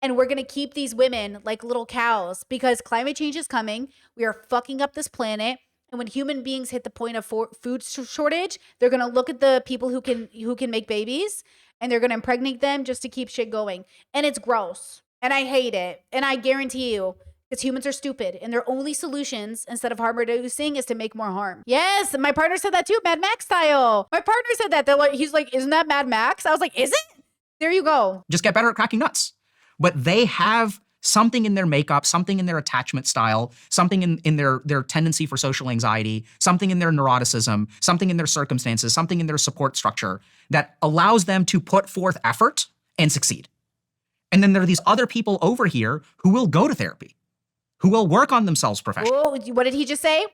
and we're going to keep these women like little cows because climate change is coming. We are fucking up this planet, and when human beings hit the point of food shortage, they're going to look at the people who can make babies, and they're going to impregnate them just to keep shit going. And it's gross, and I hate it, and I guarantee you, because humans are stupid, and their only solutions instead of harm reducing is to make more harm. Yes, my partner said that too, Mad Max style. My partner said that. He's like, isn't that Mad Max? I was like, is it? There you go. Just get better at cracking nuts. But they have something in their makeup, something in their attachment style, something in their tendency for social anxiety, something in their neuroticism, something in their circumstances, something in their support structure that allows them to put forth effort and succeed. And then there are these other people over here who will go to therapy, who will work on themselves professionally. Whoa, what did he just say?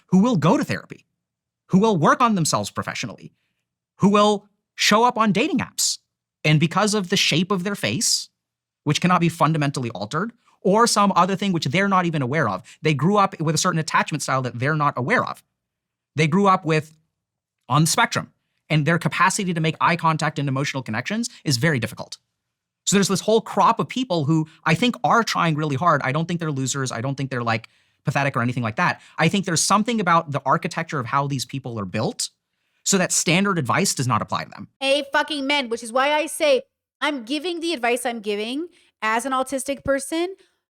Who will go to therapy, who will work on themselves professionally, who will show up on dating apps. And because of the shape of their face, which cannot be fundamentally altered, or some other thing which they're not even aware of, they grew up with a certain attachment style that they're not aware of. They grew up on the spectrum, and their capacity to make eye contact and emotional connections is very difficult. So there's this whole crop of people who I think are trying really hard. I don't think they're losers. I don't think they're like pathetic or anything like that. I think there's something about the architecture of how these people are built so that standard advice does not apply to them. Fucking men, which is why I say I'm giving the advice I'm giving as an autistic person,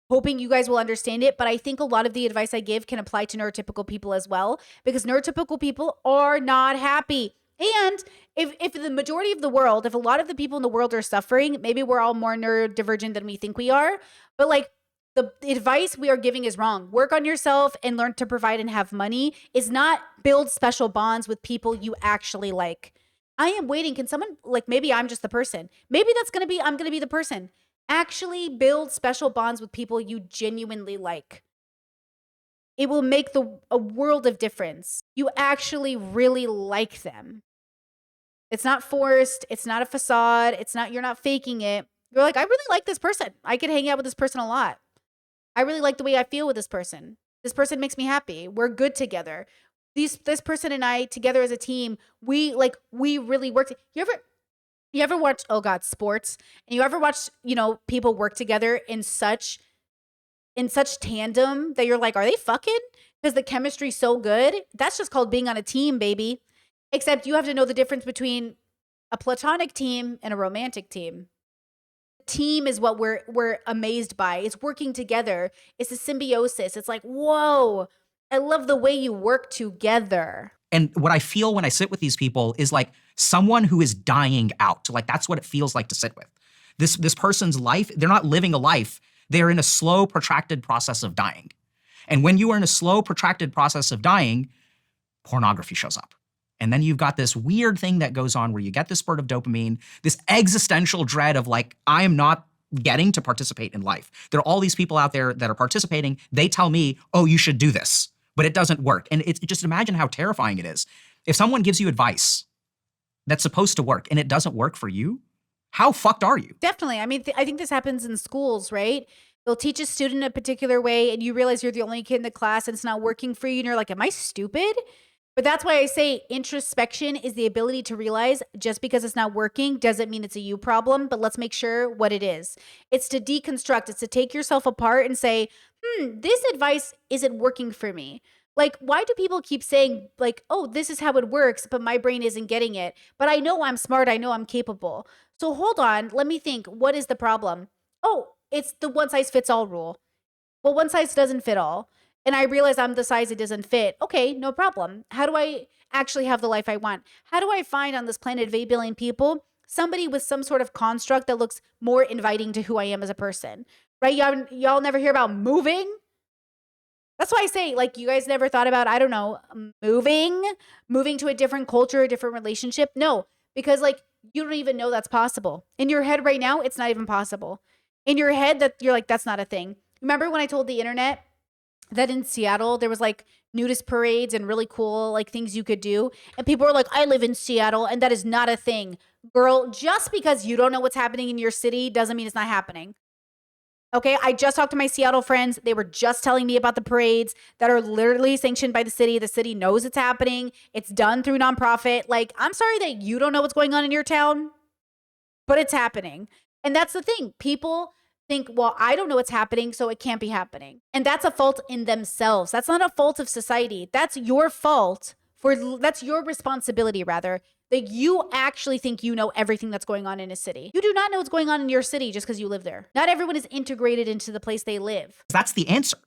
hoping you guys will understand it. But I think a lot of the advice I give can apply to neurotypical people as well, because neurotypical people are not happy. And if the majority of the world, if a lot of the people in the world are suffering, maybe we're all more neurodivergent than we think we are. But like, the advice we are giving is wrong. Work on yourself and learn to provide and have money is not build special bonds with people you actually like. I am waiting. Can someone, like, maybe I'm just the person. Maybe I'm going to be the person. Actually build special bonds with people you genuinely like. It will make a world of difference. You actually really like them. It's not forced. It's not a facade. You're not faking it. You're like, I really like this person. I could hang out with this person a lot. I really like the way I feel with this person. This person makes me happy. We're good together. This person and I together as a team, we really work. You ever watch, oh God, sports? And you ever watch, people work together in such tandem that you're like, are they fucking? because the chemistry's so good. That's just called being on a team, baby. Except you have to know the difference between a platonic team and a romantic team. Team is what we're amazed by. It's working together. It's a symbiosis. It's like, whoa, I love the way you work together. And what I feel when I sit with these people is like someone who is dying out. Like that's what it feels like to sit with. This person's life, they're not living a life. They're in a slow, protracted process of dying. And when you are in a slow, protracted process of dying, pornography shows up. And then you've got this weird thing that goes on where you get this spurt of dopamine, this existential dread of like, I am not getting to participate in life. There are all these people out there that are participating. They tell me, oh, you should do this, but it doesn't work. And it's just imagine how terrifying it is. If someone gives you advice that's supposed to work and it doesn't work for you, how fucked are you? Definitely. I mean, I think this happens in schools, right? They'll teach a student a particular way and you realize you're the only kid in the class and it's not working for you. And you're like, am I stupid? But that's why I say introspection is the ability to realize just because it's not working doesn't mean it's a you problem, but let's make sure what it is. It's to deconstruct. It's to take yourself apart and say, this advice isn't working for me. Like, why do people keep saying like, oh, this is how it works, but my brain isn't getting it. But I know I'm smart. I know I'm capable. So hold on. Let me think. What is the problem? Oh, it's the one size fits all rule. Well, one size doesn't fit all. And I realize I'm the size it doesn't fit. Okay, no problem. How do I actually have the life I want? How do I find on this planet of 8 billion people somebody with some sort of construct that looks more inviting to who I am as a person? Right? Y'all never hear about moving? That's why I say, like, you guys never thought about, I don't know, moving to a different culture, a different relationship? No, because like you don't even know that's possible. In your head right now, it's not even possible. In your head that you're like, that's not a thing. Remember when I told the internet that in Seattle, there was like nudist parades and really cool like things you could do. And people were like, I live in Seattle and that is not a thing. Girl, just because you don't know what's happening in your city doesn't mean it's not happening. Okay, I just talked to my Seattle friends. They were just telling me about the parades that are literally sanctioned by the city. The city knows it's happening. It's done through nonprofit. Like, I'm sorry that you don't know what's going on in your town, but it's happening. And that's the thing. People think, well, I don't know what's happening, so it can't be happening. And that's a fault in themselves. That's not a fault of society. That's your fault that's your responsibility rather, that you actually think you know everything that's going on in a city. You do not know what's going on in your city just because you live there. Not everyone is integrated into the place they live. That's the answer.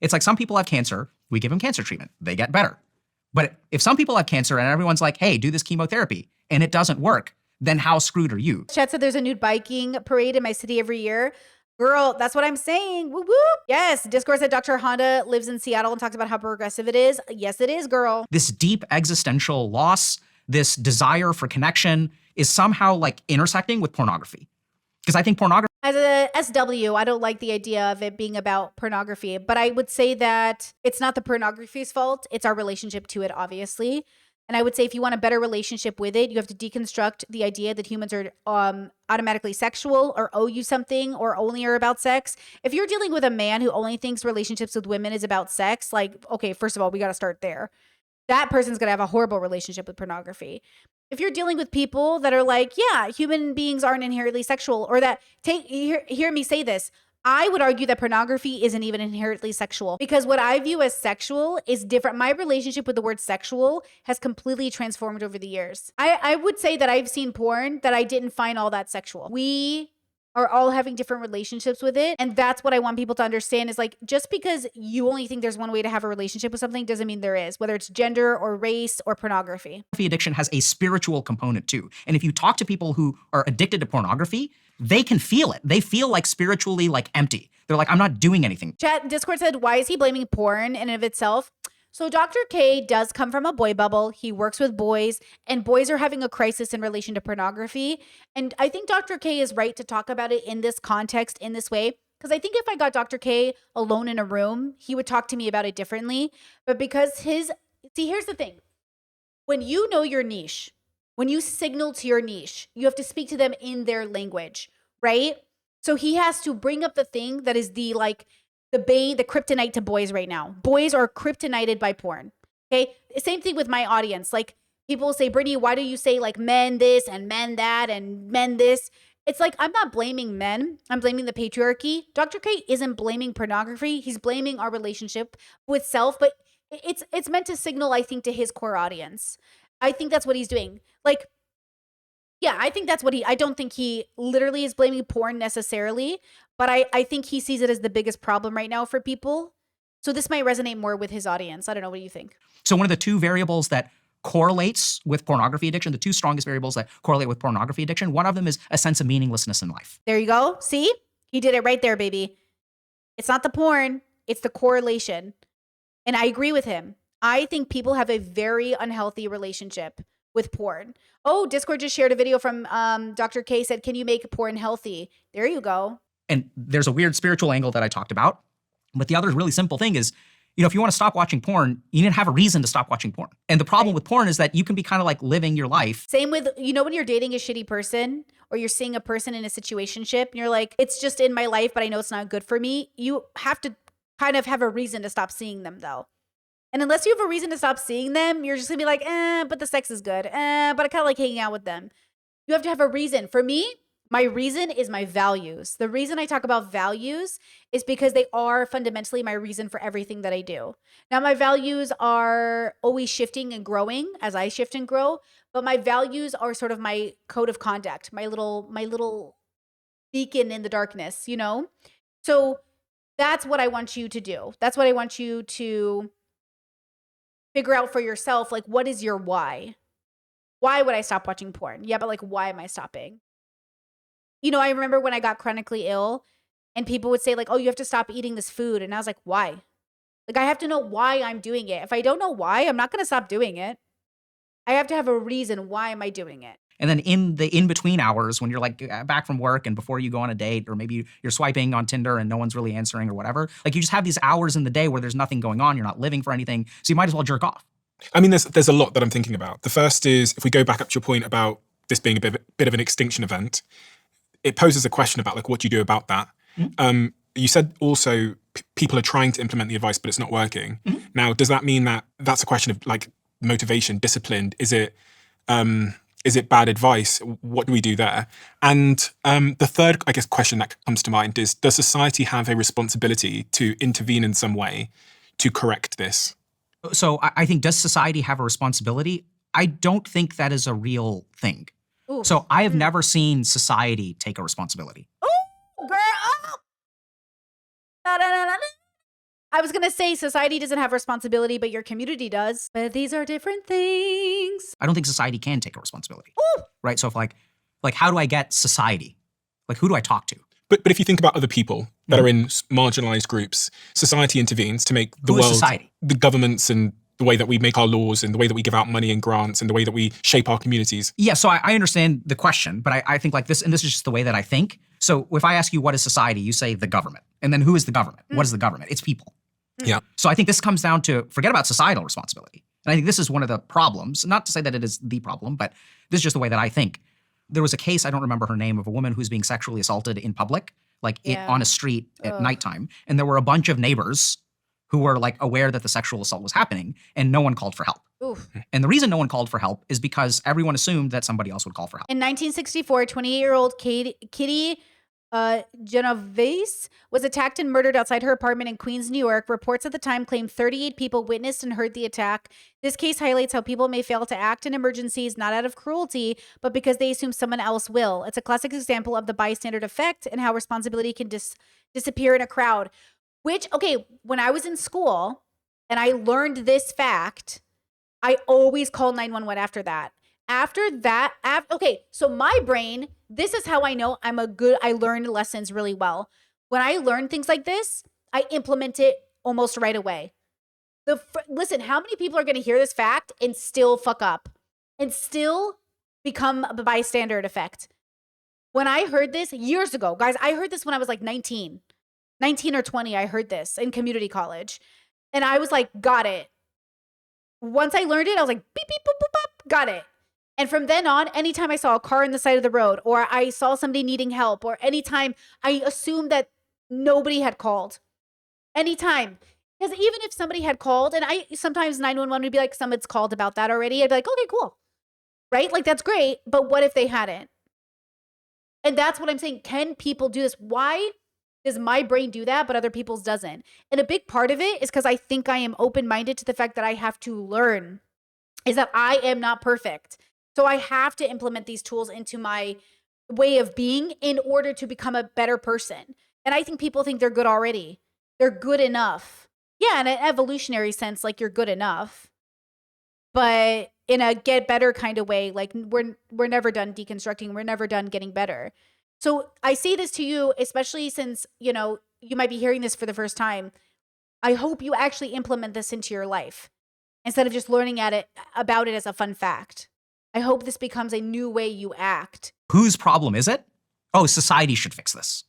It's like some people have cancer, we give them cancer treatment, they get better. But if some people have cancer and everyone's like, hey, do this chemotherapy, and it doesn't work, then how screwed are you? Chat said there's a nude biking parade in my city every year. Girl, that's what I'm saying. Woo woo. Yes. Discourse said Dr. Honda lives in Seattle and talks about how progressive it is. Yes, it is, girl. This deep existential loss, this desire for connection is somehow like intersecting with pornography. Because I think pornography. As a SW, I don't like the idea of it being about pornography, but I would say that it's not the pornography's fault. It's our relationship to it, obviously. And I would say if you want a better relationship with it, you have to deconstruct the idea that humans are automatically sexual or owe you something or only are about sex. If you're dealing with a man who only thinks relationships with women is about sex, like, okay, first of all, we got to start there. That person's going to have a horrible relationship with pornography. If you're dealing with people that are like, yeah, human beings aren't inherently sexual, or that hear me say this, I would argue that pornography isn't even inherently sexual, because what I view as sexual is different. My relationship with the word sexual has completely transformed over the years. I would say that I've seen porn that I didn't find all that sexual. We are all having different relationships with it. And that's what I want people to understand is like, just because you only think there's one way to have a relationship with something doesn't mean there is, whether it's gender or race or pornography. Addiction has a spiritual component too. And if you talk to people who are addicted to pornography, they can feel it. They feel like spiritually like empty. They're like, I'm not doing anything. Chat Discord said, why is he blaming porn in and of itself? So Dr. K does come from a boy bubble. He works with boys, and boys are having a crisis in relation to pornography. And I think Dr. K is right to talk about it in this context, in this way, because I think if I got Dr. K alone in a room, he would talk to me about it differently. But because here's the thing. When you know your niche, when you signal to your niche, you have to speak to them in their language, right? So he has to bring up the thing that is the kryptonite to boys right now. Boys are kryptonited by porn. Okay. Same thing with my audience. Like people will say, Brittany, why do you say like men this and men that and men this? It's like, I'm not blaming men. I'm blaming the patriarchy. Dr. K isn't blaming pornography. He's blaming our relationship with self, but it's meant to signal, I think, to his core audience. I think that's what he's doing. Like, yeah, I think that's what I don't think he literally is blaming porn necessarily, but I think he sees it as the biggest problem right now for people. So this might resonate more with his audience. I don't know. What do you think? So one of the two variables that correlates with pornography addiction, the two strongest variables that correlate with pornography addiction, one of them is a sense of meaninglessness in life. There you go. See? He did it right there, baby. It's not the porn, it's the correlation. And I agree with him. I think people have a very unhealthy relationship with porn. Oh, Discord just shared a video from Dr. K said, can you make porn healthy? There you go. And there's a weird spiritual angle that I talked about. But the other really simple thing is, if you want to stop watching porn, you need to have a reason to stop watching porn. And the problem with porn is that you can be kind of like living your life. Same with, when you're dating a shitty person or you're seeing a person in a situationship and you're like, it's just in my life, but I know it's not good for me. You have to kind of have a reason to stop seeing them though. And unless you have a reason to stop seeing them, you're just gonna be like, but the sex is good. But I kind of like hanging out with them. You have to have a reason. For me, my reason is my values. The reason I talk about values is because they are fundamentally my reason for everything that I do. Now, my values are always shifting and growing as I shift and grow, but my values are sort of my code of conduct, my little beacon in the darkness, So that's what I want you to do. That's what I want you to figure out for yourself. Like, what is your why? Why would I stop watching porn? Yeah, but like, why am I stopping? I remember when I got chronically ill and people would say like, oh, you have to stop eating this food. And I was like, why? Like, I have to know why I'm doing it. If I don't know why, I'm not going to stop doing it. I have to have a reason. Why am I doing it? And then in the in-between hours, when you're like back from work and before you go on a date, or maybe you're swiping on Tinder and no one's really answering or whatever, like you just have these hours in the day where there's nothing going on. You're not living for anything. So you might as well jerk off. I mean, there's a lot that I'm thinking about. The first is, if we go back up to your point about this being a bit of an extinction event, it poses a question about like, what do you do about that? Mm-hmm. You said also people are trying to implement the advice, but it's not working. Mm-hmm. Now, does that mean that that's a question of like motivation, discipline? Is it bad advice? What do we do there? And the third, I guess, question that comes to mind is, does society have a responsibility to intervene in some way to correct this? So I think, does society have a responsibility? I don't think that is a real thing. Ooh. So I have never seen society take a responsibility. Oh, girl. Oh. I was going to say society doesn't have responsibility, but your community does. But these are different things. I don't think society can take a responsibility. Ooh. Right? So if like how do I get society? Like, who do I talk to? But if you think about other people that are in marginalized groups, society intervenes to make the world, society? The governments and the way that we make our laws and the way that we give out money and grants and the way that we shape our communities. Yeah, so I understand the question, but I think like this, and this is just the way that I think. So if I ask you what is society, you say the government. And then who is the government? What is the government? It's people. Yeah. So I think this comes down to, forget about societal responsibility. And I think this is one of the problems, not to say that it is the problem, but this is just the way that I think. There was a case, I don't remember her name, of a woman who's being sexually assaulted in public, on a street at nighttime. And there were a bunch of neighbors who were like aware that the sexual assault was happening, and no one called for help. Oof. And the reason no one called for help is because everyone assumed that somebody else would call for help. In 1964, 28-year-old Kitty Genovese was attacked and murdered outside her apartment in Queens, New York. Reports at the time claimed 38 people witnessed and heard the attack. This case highlights how people may fail to act in emergencies, not out of cruelty, but because they assume someone else will. It's a classic example of the bystander effect and how responsibility can disappear in a crowd. Which, okay, when I was in school and I learned this fact, I always called 911 after that. Okay, so my brain, this is how I know I learned lessons really well. When I learn things like this, I implement it almost right away. Listen, how many people are going to hear this fact and still fuck up and still become the bystander effect? When I heard this years ago, guys, I heard this when I was like 19 or 20, I heard this in community college. And I was like, got it. Once I learned it, I was like, beep, beep, boop, boop, boop, got it. And from then on, anytime I saw a car on the side of the road, or I saw somebody needing help, or anytime, I assumed that nobody had called. Anytime. Because even if somebody had called, and sometimes 911 would be like, someone's called about that already. I'd be like, okay, cool. Right? Like, that's great. But what if they hadn't? And that's what I'm saying. Can people do this? Why Does my brain do that, but other people's doesn't? And a big part of it is because I think I am open-minded to the fact that I have to learn, is that I am not perfect. So I have to implement these tools into my way of being in order to become a better person. And I think people think they're good already. They're good enough. Yeah, in an evolutionary sense, like you're good enough. But in a get better kind of way, like we're never done deconstructing. We're never done getting better. So I say this to you, especially since, you know, you might be hearing this for the first time. I hope you actually implement this into your life instead of just learning about it as a fun fact. I hope this becomes a new way you act. Whose problem is it? Oh, society should fix this.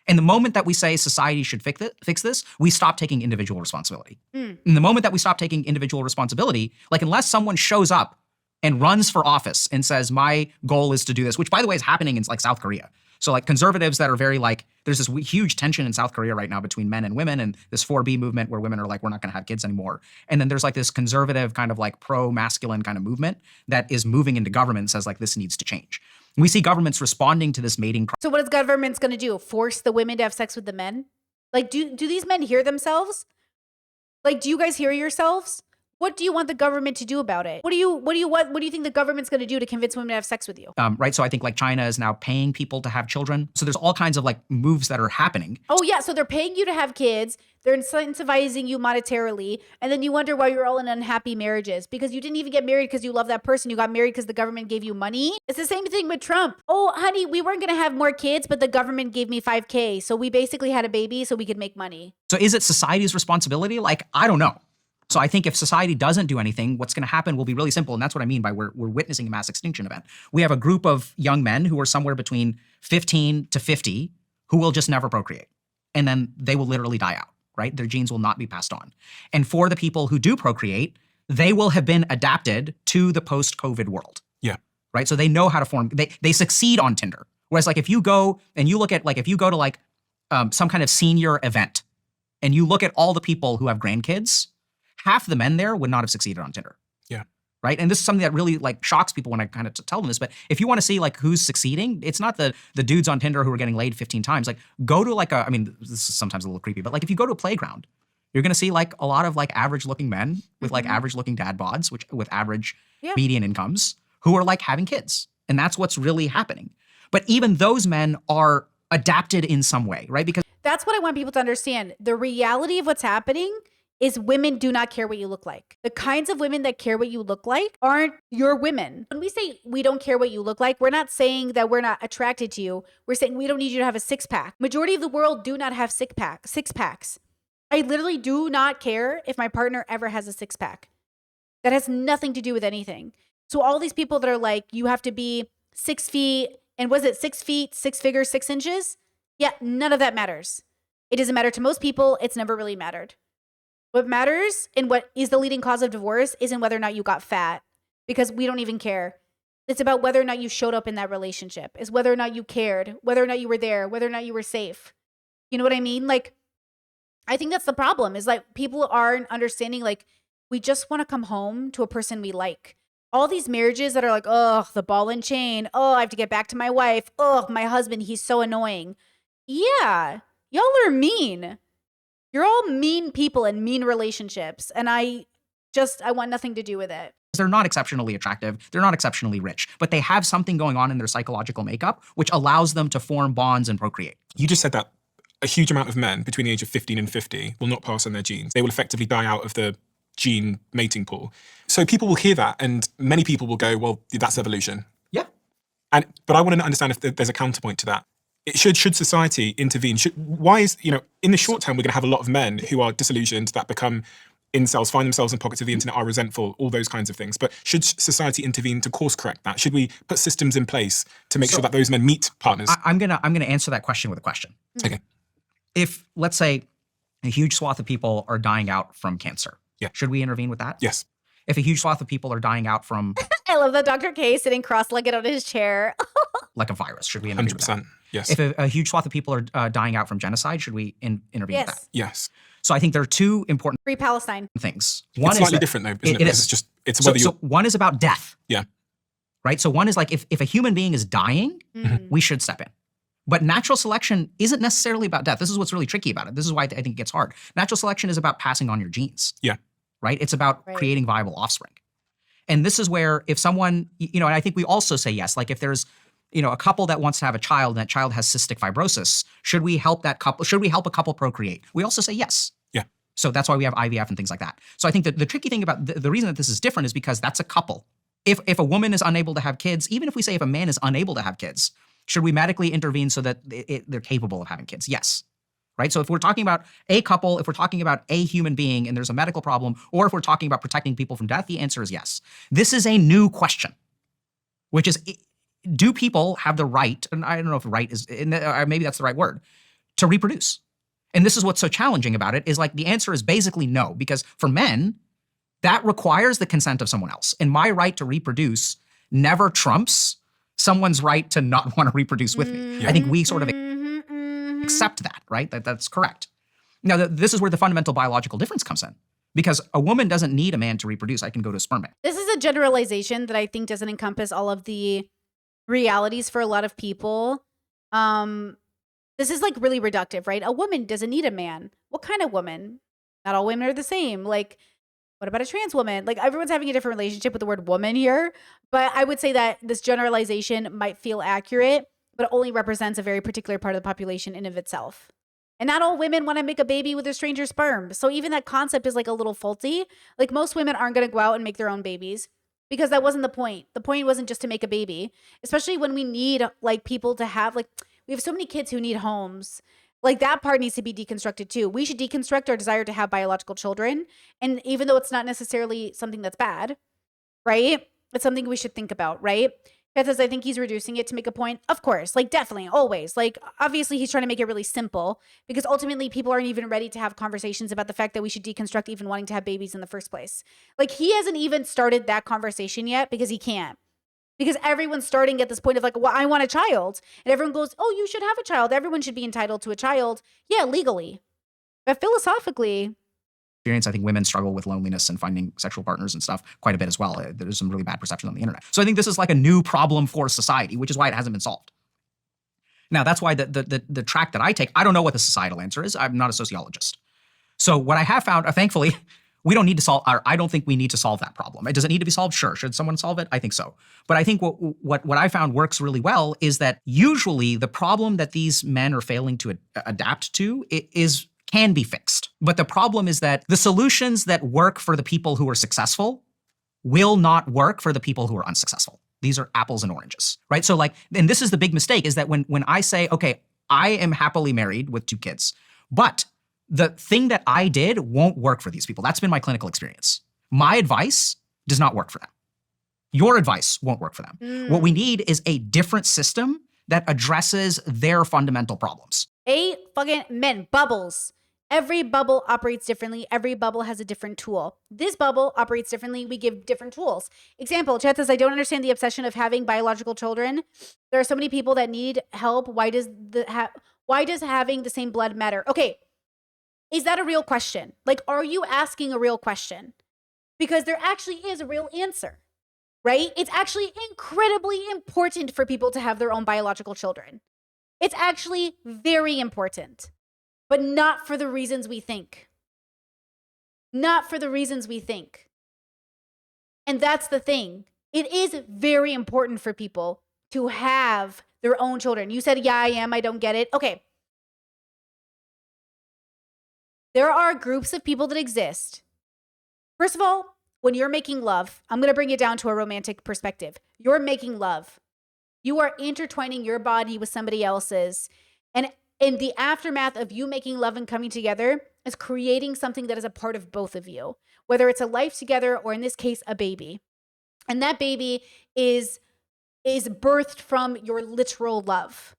And the moment that we say society should fix this, we stop taking individual responsibility. And the moment that we stop taking individual responsibility, like unless someone shows up and runs for office and says, my goal is to do this, which by the way is happening in like South Korea. So like conservatives that are very like, there's this huge tension in South Korea right now between men and women, and this 4B movement where women are like, we're not gonna have kids anymore. And then there's like this conservative kind of like pro-masculine kind of movement that is moving into government and says like, this needs to change. And we see governments responding to this mating. So what is governments gonna do? Force the women to have sex with the men? Like, do these men hear themselves? Like, do you guys hear yourselves? What do you want the government to do about it? What do you think the government's going to do to convince women to have sex with you? Right. So I think like China is now paying people to have children. So there's all kinds of like moves that are happening. Oh yeah. So they're paying you to have kids. They're incentivizing you monetarily. And then you wonder why you're all in unhappy marriages because you didn't even get married because you love that person. You got married because the government gave you money. It's the same thing with Trump. Oh, honey, we weren't going to have more kids, but the government gave me $5,000. So we basically had a baby so we could make money. So is it society's responsibility? Like, I don't know. So I think if society doesn't do anything, what's going to happen will be really simple. And that's what I mean by we're witnessing a mass extinction event. We have a group of young men who are somewhere between 15 to 50 who will just never procreate. And then they will literally die out, right? Their genes will not be passed on. And for the people who do procreate, they will have been adapted to the post-COVID world. Yeah. Right? So they know how to form, they succeed on Tinder. Whereas like if you go and you look at like, if you go to like some kind of senior event and you look at all the people who have grandkids, half the men there would not have succeeded on Tinder. Yeah. Right. And this is something that really like shocks people when I kind of tell them this. But if you want to see like who's succeeding, it's not the dudes on Tinder who are getting laid 15 times. Like go to like I mean, this is sometimes a little creepy, but like if you go to a playground, you're going to see like a lot of like average looking men with like average looking dad bods, which with average median incomes who are like having kids. And that's what's really happening. But even those men are adapted in some way, right? Because that's what I want people to understand. The reality of what's happening is women do not care what you look like. The kinds of women that care what you look like aren't your women. When we say we don't care what you look like, we're not saying that we're not attracted to you. We're saying we don't need you to have a six-pack. Majority of the world do not have six packs. I literally do not care if my partner ever has a six-pack. That has nothing to do with anything. So all these people that are like, you have to be 6 feet, and was it 6 feet, 6 figures, 6 inches? Yeah, none of that matters. It doesn't matter to most people. It's never really mattered. What matters and what is the leading cause of divorce isn't whether or not you got fat, because we don't even care. It's about whether or not you showed up in that relationship. It's whether or not you cared, whether or not you were there, whether or not you were safe. You know what I mean? Like, I think that's the problem is like people aren't understanding, like, we just want to come home to a person we like. All these marriages that are like, oh, the ball and chain. Oh, I have to get back to my wife. Oh, my husband, he's so annoying. Yeah, y'all are mean. You're all mean people in mean relationships. And I want nothing to do with it. They're not exceptionally attractive. They're not exceptionally rich, but they have something going on in their psychological makeup, which allows them to form bonds and procreate. You just said that a huge amount of men between the age of 15 and 50 will not pass on their genes. They will effectively die out of the gene mating pool. So people will hear that and many people will go, well, that's evolution. Yeah. But I want to understand if there's a counterpoint to that. Should society intervene? Why is, in the short term, we're going to have a lot of men who are disillusioned, that become incels, find themselves in pockets of the internet, are resentful, all those kinds of things. But should society intervene to course correct that? Should we put systems in place to make sure that those men meet partners? I'm gonna answer that question with a question. Okay. If, let's say, a huge swath of people are dying out from cancer, yeah, should we intervene with that? Yes. If a huge swath of people are dying out from... I love that Dr. K sitting cross-legged on his chair. like a virus, should we intervene 100%, with that? Yes. If a huge swath of people are dying out from genocide, should we intervene with that? Yes. So I think there are two important Free Palestine things. One it's slightly different though, isn't it? It's whether so one is about death. Yeah. Right? So one is like if a human being is dying, we should step in. But natural selection isn't necessarily about death. This is what's really tricky about it. This is why I think it gets hard. Natural selection is about passing on your genes. Yeah. Right? It's about creating viable offspring. And this is where if someone, and I think we also say yes, like if there's, a couple that wants to have a child and that child has cystic fibrosis, should we help that couple? Should we help a couple procreate? We also say yes. Yeah. So that's why we have IVF and things like that. So I think that the tricky thing about the reason that this is different is because that's a couple. If a woman is unable to have kids, even if we say if a man is unable to have kids, should we medically intervene so that they're capable of having kids? Yes. Right? So if we're talking about a couple, if we're talking about a human being and there's a medical problem, or if we're talking about protecting people from death, the answer is yes. This is a new question, which is, do people have the right, and I don't know if right is, or maybe that's the right word, to reproduce? And this is what's so challenging about it, is like the answer is basically no, because for men, that requires the consent of someone else. And my right to reproduce never trumps someone's right to not want to reproduce with me. I think we sort of accept that, right? That's correct. Now, this is where the fundamental biological difference comes in, because a woman doesn't need a man to reproduce. I can go to a sperm bank. This is a generalization that I think doesn't encompass all of the realities for a lot of people. This is like really reductive, right? A woman doesn't need a man. What kind of woman? Not all women are the same. Like, what about a trans woman? Like, everyone's having a different relationship with the word woman here. But I would say that this generalization might feel accurate, but it only represents a very particular part of the population in of itself. And not all women want to make a baby with a stranger's sperm. So even that concept is like a little faulty. Like, most women aren't going to go out and make their own babies, because that wasn't the point. The point wasn't just to make a baby, especially when we need like people to have, like, we have so many kids who need homes. Like, that part needs to be deconstructed too. We should deconstruct our desire to have biological children. And even though it's not necessarily something that's bad, right? It's something we should think about, right? Because I think he's reducing it to make a point. Of course, like, definitely, always. Like, obviously he's trying to make it really simple, because ultimately people aren't even ready to have conversations about the fact that we should deconstruct even wanting to have babies in the first place. Like, he hasn't even started that conversation yet, because he can't. Because everyone's starting at this point of like, well, I want a child. And everyone goes, oh, you should have a child. Everyone should be entitled to a child. Yeah, legally. But philosophically, experience, I think women struggle with loneliness and finding sexual partners and stuff quite a bit as well. There's some really bad perception on the internet. So I think this is like a new problem for society, which is why it hasn't been solved. Now, that's why the track that I take, I don't know what the societal answer is. I'm not a sociologist. So what I have found, thankfully, we don't need to solve, or I don't think we need to solve that problem. Does it need to be solved? Sure. Should someone solve it? I think so. But I think what I found works really well is that usually the problem that these men are failing to adapt to can be fixed. But the problem is that the solutions that work for the people who are successful will not work for the people who are unsuccessful. These are apples and oranges, right? So like, and this is the big mistake, is that when I say, okay, I am happily married with 2 kids, but the thing that I did won't work for these people. That's been my clinical experience. My advice does not work for them. Your advice won't work for them. What we need is a different system that addresses their fundamental problems. Men, bubbles. Every bubble operates differently. Every bubble has a different tool. This bubble operates differently. We give different tools. Example, Chet says, I don't understand the obsession of having biological children. There are so many people that need help. Why does having the same blood matter? Okay. Is that a real question? Like, are you asking a real question? Because there actually is a real answer, right? It's actually incredibly important for people to have their own biological children. It's actually very important, but not for the reasons we think. Not for the reasons we think. And that's the thing. It is very important for people to have their own children. You said, yeah, I am. I don't get it. Okay. There are groups of people that exist. First of all, when you're making love, I'm going to bring it down to a romantic perspective. You're making love. You are intertwining your body with somebody else's. And in the aftermath of you making love and coming together is creating something that is a part of both of you, whether it's a life together or, in this case, a baby. And that baby is birthed from your literal love.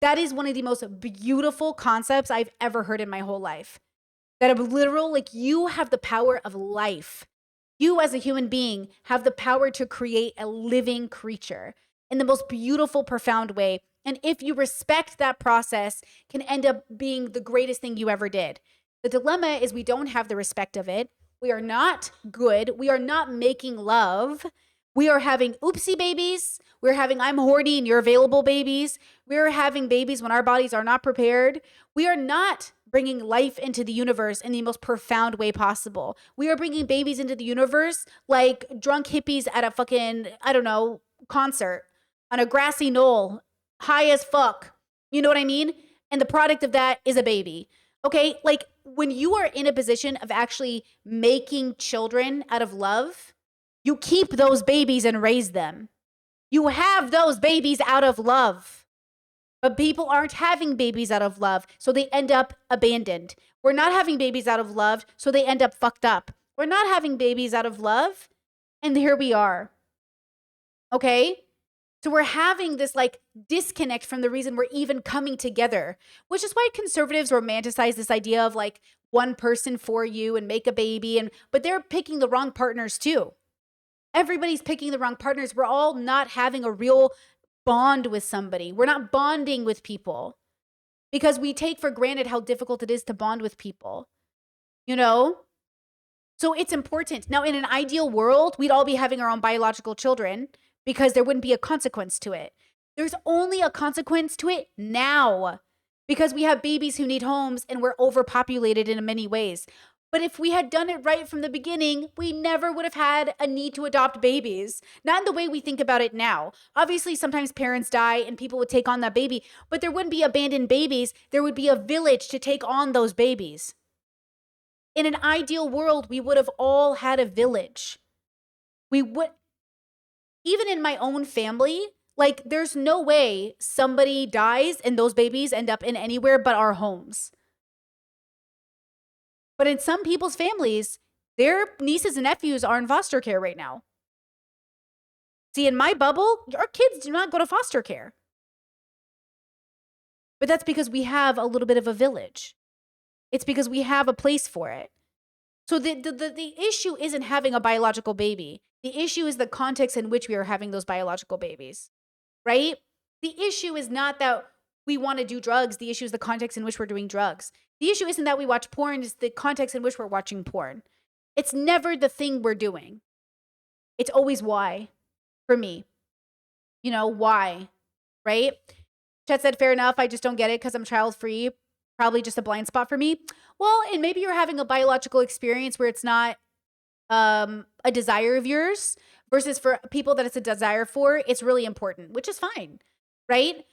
That is one of the most beautiful concepts I've ever heard in my whole life. That a literal, like, you have the power of life. You as a human being have the power to create a living creature in the most beautiful, profound way. And if you respect that process, can end up being the greatest thing you ever did. The dilemma is we don't have the respect of it. We are not good. We are not making love. We are having oopsie babies. We're having I'm horny and you're available babies. We're having babies when our bodies are not prepared. We are not bringing life into the universe in the most profound way possible. We are bringing babies into the universe like drunk hippies at a fucking, I don't know, concert on a grassy knoll, high as fuck. You know what I mean? And the product of that is a baby. Okay? Like when you are in a position of actually making children out of love, you keep those babies and raise them. You have those babies out of love. But people aren't having babies out of love, so they end up abandoned. We're not having babies out of love, so they end up fucked up. We're not having babies out of love, and here we are. Okay? So we're having this like disconnect from the reason we're even coming together, which is why conservatives romanticize this idea of like one person for you and make a baby, but they're picking the wrong partners too. Everybody's picking the wrong partners. We're all not having a real bond with somebody. We're not bonding with people because we take for granted how difficult it is to bond with people, you know? So it's important. Now, in an ideal world, we'd all be having our own biological children because there wouldn't be a consequence to it. There's only a consequence to it now because we have babies who need homes and we're overpopulated in many ways. But if we had done it right from the beginning, we never would have had a need to adopt babies. Not in the way we think about it now. Obviously, sometimes parents die and people would take on that baby, but there wouldn't be abandoned babies. There would be a village to take on those babies. In an ideal world, we would have all had a village. We would, even in my own family, like there's no way somebody dies and those babies end up in anywhere but our homes. But in some people's families, their nieces and nephews are in foster care right now. See, in my bubble, our kids do not go to foster care. But that's because we have a little bit of a village. It's because we have a place for it. So the issue isn't having a biological baby. The issue is the context in which we are having those biological babies, right? The issue is not that we want to do drugs. The issue is the context in which we're doing drugs. The issue isn't that we watch porn, it's the context in which we're watching porn. It's never the thing we're doing. It's always why, for me. You know, why, right? Chet said, fair enough, I just don't get it because I'm child-free. Probably just a blind spot for me. Well, and maybe you're having a biological experience where it's not a desire of yours versus for people that it's a desire for, it's really important, which is fine, right?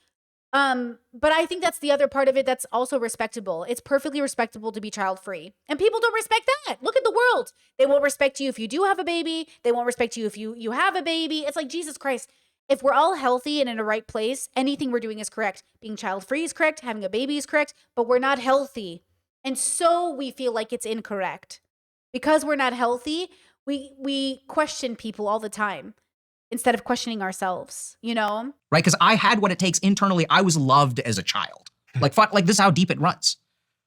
But I think that's the other part of it that's also respectable. It's perfectly respectable to be child-free. And people don't respect that. Look at the world. They won't respect you if you do have a baby. They won't respect you if you have a baby. It's like, Jesus Christ. If we're all healthy and in a right place, anything we're doing is correct. Being child-free is correct. Having a baby is correct. But we're not healthy. And so we feel like it's incorrect. Because we're not healthy, we question people all the time instead of questioning ourselves, you know? Right? Because I had what it takes internally. I was loved as a child. Like this is how deep it runs.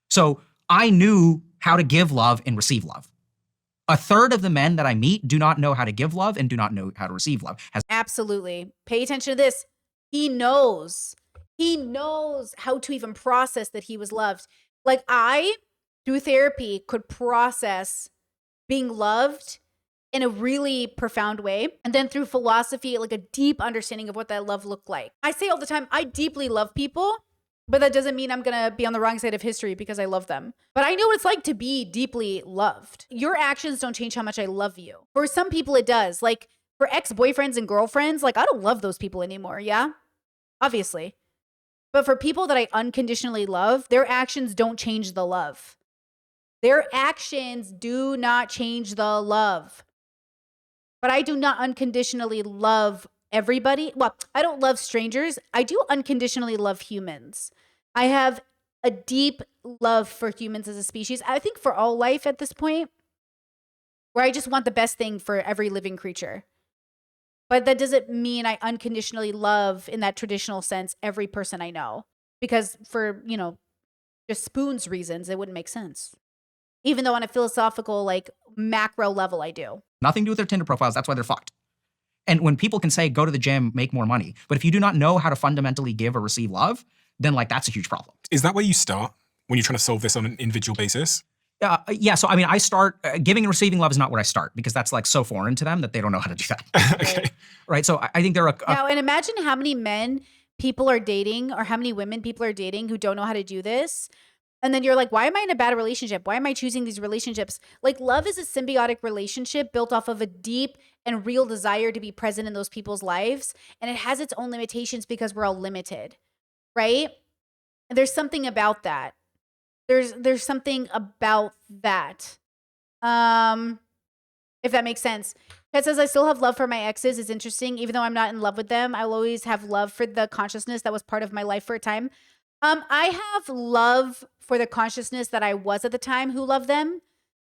So I knew how to give love and receive love. A third of the men that I meet do not know how to give love and do not know how to receive love. Absolutely. Pay attention to this. He knows how to even process that he was loved. Like I, through therapy, could process being loved in a really profound way. And then through philosophy, like a deep understanding of what that love looked like. I say all the time, I deeply love people, but that doesn't mean I'm going to be on the wrong side of history because I love them. But I know what it's like to be deeply loved. Your actions don't change how much I love you. For some people, it does. Like for ex-boyfriends and girlfriends, like I don't love those people anymore. Yeah, obviously. But for people that I unconditionally love, their actions don't change the love. Their actions do not change the love. But I do not unconditionally love everybody. Well, I don't love strangers. I do unconditionally love humans. I have a deep love for humans as a species. I think for all life at this point, where I just want the best thing for every living creature. But that doesn't mean I unconditionally love, in that traditional sense, every person I know. Because for, just spoons reasons, it wouldn't make sense. Even though on a philosophical, macro level, I do. Nothing to do with their Tinder profiles. That's why they're fucked. And when people can say, go to the gym, make more money, but if you do not know how to fundamentally give or receive love, then that's a huge problem. Is that where you start when you're trying to solve this on an individual basis? Yeah. So, I mean, I start giving and receiving love is not where I start because that's like so foreign to them that they don't know how to do that. Okay. Right. So I think there are Now, and imagine how many men people are dating or how many women people are dating who don't know how to do this. And then you're like, why am I in a bad relationship? Why am I choosing these relationships? Like, love is a symbiotic relationship built off of a deep and real desire to be present in those people's lives. And it has its own limitations because we're all limited, right? And there's something about that. There's something about that. If that makes sense. It says, I still have love for my exes. It's interesting. Even though I'm not in love with them, I'll always have love for the consciousness that was part of my life for a time. I have love for the consciousness that I was at the time who loved them.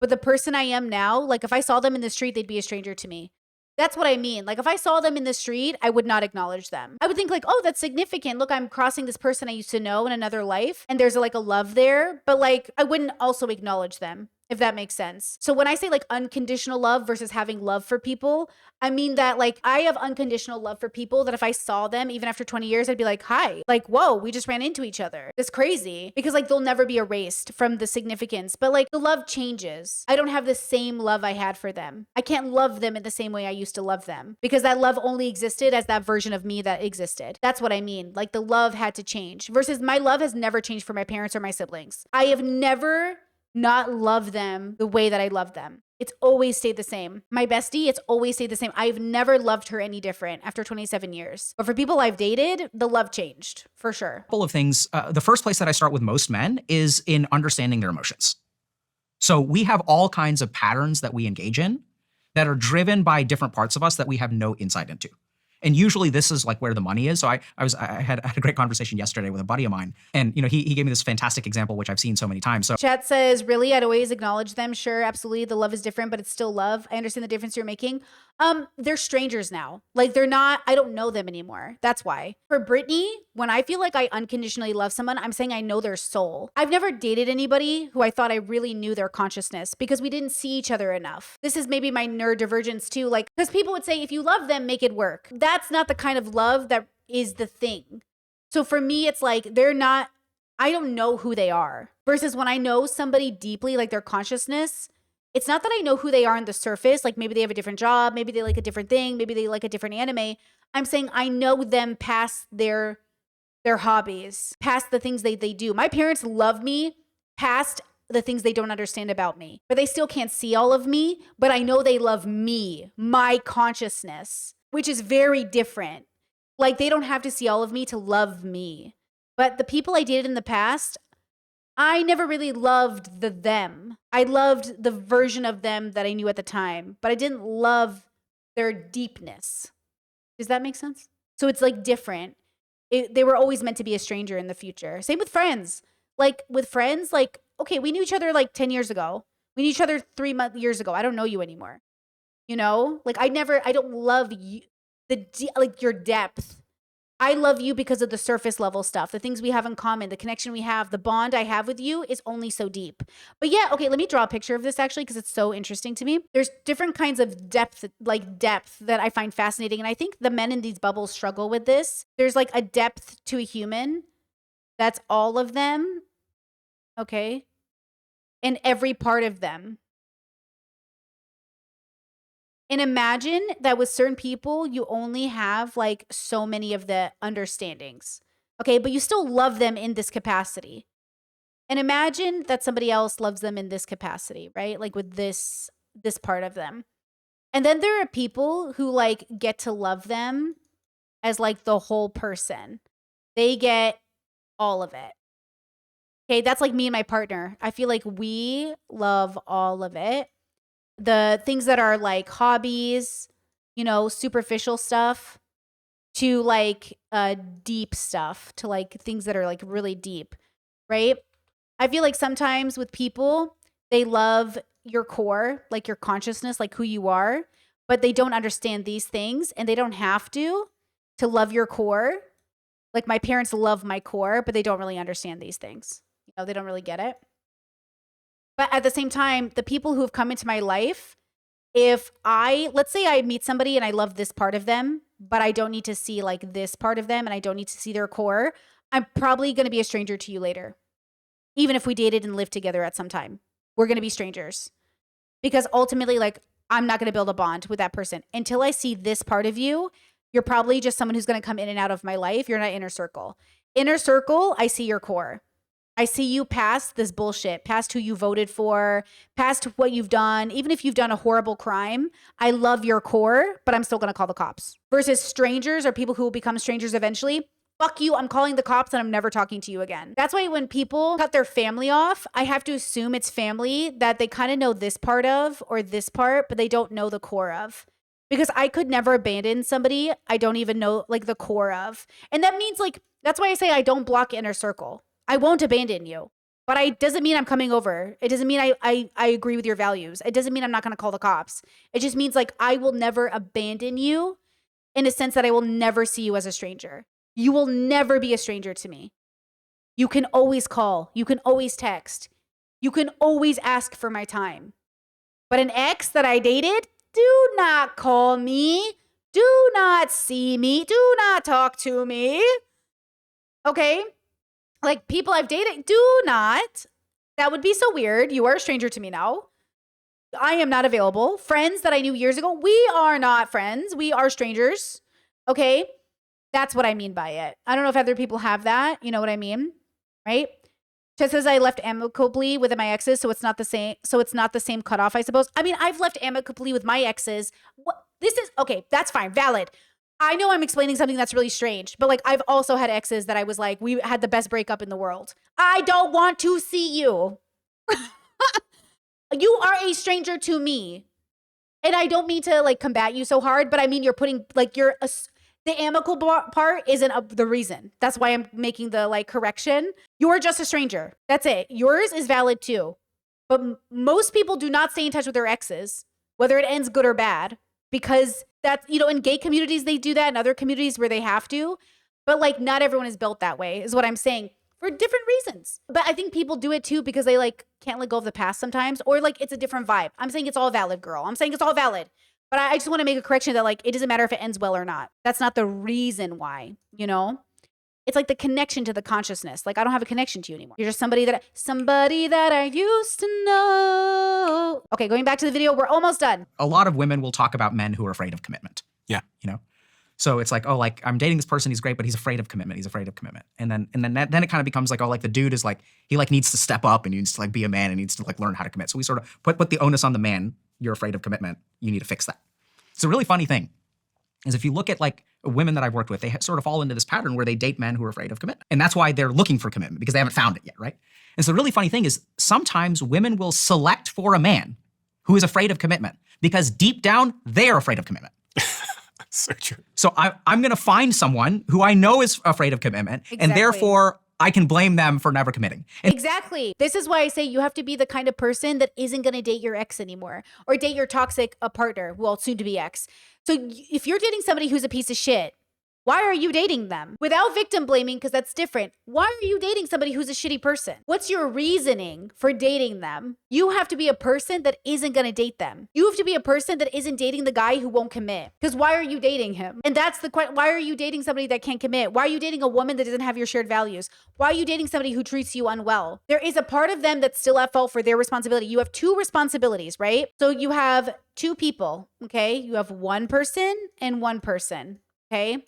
But the person I am now, like if I saw them in the street, they'd be a stranger to me. That's what I mean. Like if I saw them in the street, I would not acknowledge them. I would think like, oh, that's significant. Look, I'm crossing this person I used to know in another life. And there's like a love there. But like I wouldn't also acknowledge them, if that makes sense. So when I say like unconditional love versus having love for people, I mean that like I have unconditional love for people that if I saw them even after 20 years, I'd be like, hi, like, whoa, we just ran into each other. It's crazy because like they'll never be erased from the significance, but like the love changes. I don't have the same love I had for them. I can't love them in the same way I used to love them because that love only existed as that version of me that existed. That's what I mean. Like the love had to change versus my love has never changed for my parents or my siblings. I have never not love them the way that I love them. It's always stayed the same. My bestie, it's always stayed the same. I've never loved her any different after 27 years. But for people I've dated, the love changed for sure. couple of things. The first place that I start with most men is in understanding their emotions. So we have all kinds of patterns that we engage in that are driven by different parts of us that we have no insight into. And usually this is like where the money is. So I had a great conversation yesterday with a buddy of mine. And he gave me this fantastic example, which I've seen so many times. So Chat says, really, I'd always acknowledge them. Sure, absolutely. The love is different, but it's still love. I understand the difference you're making. They're strangers now. Like they're not, I don't know them anymore. That's why. For Brittany, when I feel like I unconditionally love someone, I'm saying I know their soul. I've never dated anybody who I thought I really knew their consciousness because we didn't see each other enough. This is maybe my neurodivergence too. Like, because people would say, if you love them, make it work. That's not the kind of love that is the thing. So for me, it's like, I don't know who they are. Versus when I know somebody deeply, like their consciousness, it's not that I know who they are on the surface. Like maybe they have a different job. Maybe they like a different thing. Maybe they like a different anime. I'm saying I know them past their hobbies, past the things they do. My parents love me past the things they don't understand about me, but they still can't see all of me. But I know they love me, my consciousness, which is very different. Like they don't have to see all of me to love me. But the people I dated in the past, I never really loved them. I loved the version of them that I knew at the time, but I didn't love their deepness. Does that make sense? So it's like different. They were always meant to be a stranger in the future. Same with friends. Like with friends, like, okay, we knew each other like 10 years ago. We knew each other 3 years ago. I don't know you anymore. You know, like I don't love you, like your depth. I love you because of the surface level stuff, the things we have in common, the connection we have, the bond I have with you is only so deep. But yeah, okay, let me draw a picture of this actually because it's so interesting to me. There's different kinds of depth that I find fascinating. And I think the men in these bubbles struggle with this. There's like a depth to a human. That's all of them. Okay. And every part of them. And imagine that with certain people, you only have like so many of the understandings. Okay, but you still love them in this capacity. And imagine that somebody else loves them in this capacity, right? Like with this part of them. And then there are people who like get to love them as like the whole person. They get all of it. Okay, that's like me and my partner. I feel like we love all of it. The things that are like hobbies, you know, superficial stuff, to like deep stuff, to like things that are like really deep, right? I feel like sometimes with people, they love your core, like your consciousness, like who you are, but they don't understand these things and they don't have to love your core. Like my parents love my core, but they don't really understand these things. You know, they don't really get it. But at the same time, the people who have come into my life, let's say I meet somebody and I love this part of them, but I don't need to see like this part of them and I don't need to see their core, I'm probably going to be a stranger to you later. Even if we dated and lived together at some time. we're going to be strangers. Because ultimately, like, I'm not going to build a bond with that person. Until I see this part of you, you're probably just someone who's going to come in and out of my life. You're not inner circle. Inner circle, I see your core. I see you past this bullshit, past who you voted for, past what you've done. Even if you've done a horrible crime, I love your core, but I'm still going to call the cops. Versus strangers or people who will become strangers eventually. Fuck you, I'm calling the cops and I'm never talking to you again. That's why when people cut their family off, I have to assume it's family that they kind of know this part of or this part, but they don't know the core of. Because I could never abandon somebody I don't even know like the core of. And that means like, that's why I say I don't block inner circle. I won't abandon you, but it doesn't mean I'm coming over. It doesn't mean I agree with your values. It doesn't mean I'm not going to call the cops. It just means like I will never abandon you in a sense that I will never see you as a stranger. You will never be a stranger to me. You can always call. You can always text. You can always ask for my time. But an ex that I dated, do not call me. Do not see me. Do not talk to me. Okay? Like people I've dated, do not. That would be so weird. You are a stranger to me now. I am not available. Friends that I knew years ago, we are not friends. We are strangers. Okay? That's what I mean by it. I don't know if other people have that. You know what I mean? Right? Just as I left amicably with my exes, so it's not the same. So it's not the same cutoff, I suppose. I mean, I've left amicably with my exes. This is okay. That's fine. Valid. I know I'm explaining something that's really strange, but like I've also had exes that I was like, we had the best breakup in the world. I don't want to see you. You are a stranger to me. And I don't mean to like combat you so hard, but I mean, you're putting like the amicable part isn't the reason. That's why I'm making the like correction. You're just a stranger. That's it. Yours is valid too. But most people do not stay in touch with their exes, whether it ends good or bad, because that's, you know, in gay communities, they do that, in other communities where they have to. But like not everyone is built that way is what I'm saying, for different reasons. But I think people do it too because they like can't let go of the past sometimes, or like it's a different vibe. I'm saying it's all valid, girl. I'm saying it's all valid. But I just want to make a correction that like, it doesn't matter if it ends well or not. That's not the reason why, you know? It's like the connection to the consciousness. Like I don't have a connection to you anymore. You're just somebody that I used to know. Okay, going back to the video, we're almost done. A lot of women will talk about men who are afraid of commitment. Yeah. You know? So it's like, oh, like I'm dating this person, he's great, but he's afraid of commitment. He's afraid of commitment. And then it kind of becomes like, oh, like the dude is like, he like needs to step up and he needs to like be a man and needs to like learn how to commit. So we sort of put the onus on the man. You're afraid of commitment. You need to fix that. It's a really funny thing is if you look at like women that I've worked with, they sort of fall into this pattern where they date men who are afraid of commitment. And that's why they're looking for commitment because they haven't found it yet, right? And so the really funny thing is sometimes women will select for a man who is afraid of commitment because deep down, they're afraid of commitment. So true. So I'm going to find someone who I know is afraid of commitment, Exactly. and therefore I can blame them for never committing. And Exactly. This is why I say you have to be the kind of person that isn't going to date your ex anymore or date your toxic partner, well, soon to be ex. So if you're dating somebody who's a piece of shit, why are you dating them? Without victim blaming, because that's different. Why are you dating somebody who's a shitty person? What's your reasoning for dating them? You have to be a person that isn't going to date them. You have to be a person that isn't dating the guy who won't commit. Because why are you dating him? And that's the question. Why are you dating somebody that can't commit? Why are you dating a woman that doesn't have your shared values? Why are you dating somebody who treats you unwell? There is a part of them that's still at fault for their responsibility. You have two responsibilities, right? So you have two people, okay? You have one person and one person, okay?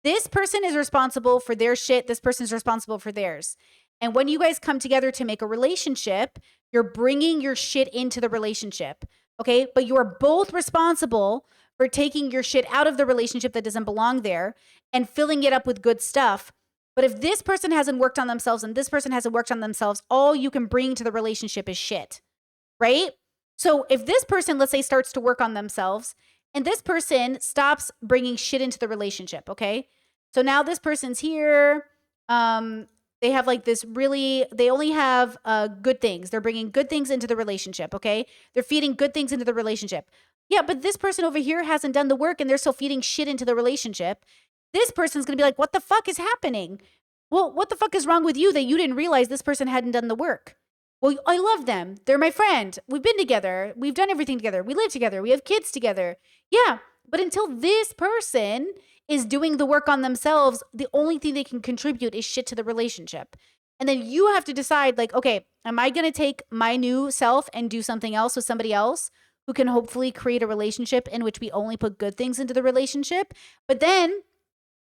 This person is responsible for their shit. This person is responsible for theirs. And when you guys come together to make a relationship, you're bringing your shit into the relationship, okay? But you are both responsible for taking your shit out of the relationship that doesn't belong there and filling it up with good stuff. But if this person hasn't worked on themselves and this person hasn't worked on themselves, all you can bring to the relationship is shit, right? So if this person, let's say, starts to work on themselves, and this person stops bringing shit into the relationship, okay? So now this person's here. They have like this really, they only have good things. They're bringing good things into the relationship, okay? They're feeding good things into the relationship. Yeah, but this person over here hasn't done the work and they're still feeding shit into the relationship. This person's going to be like, what the fuck is happening? Well, what the fuck is wrong with you that you didn't realize this person hadn't done the work? Well, I love them. They're my friend. We've been together. We've done everything together. We live together. We have kids together. Yeah, but until this person is doing the work on themselves, the only thing they can contribute is shit to the relationship. And then you have to decide like, okay, Am I going to take my new self and do something else with somebody else who can hopefully create a relationship in which we only put good things into the relationship? But then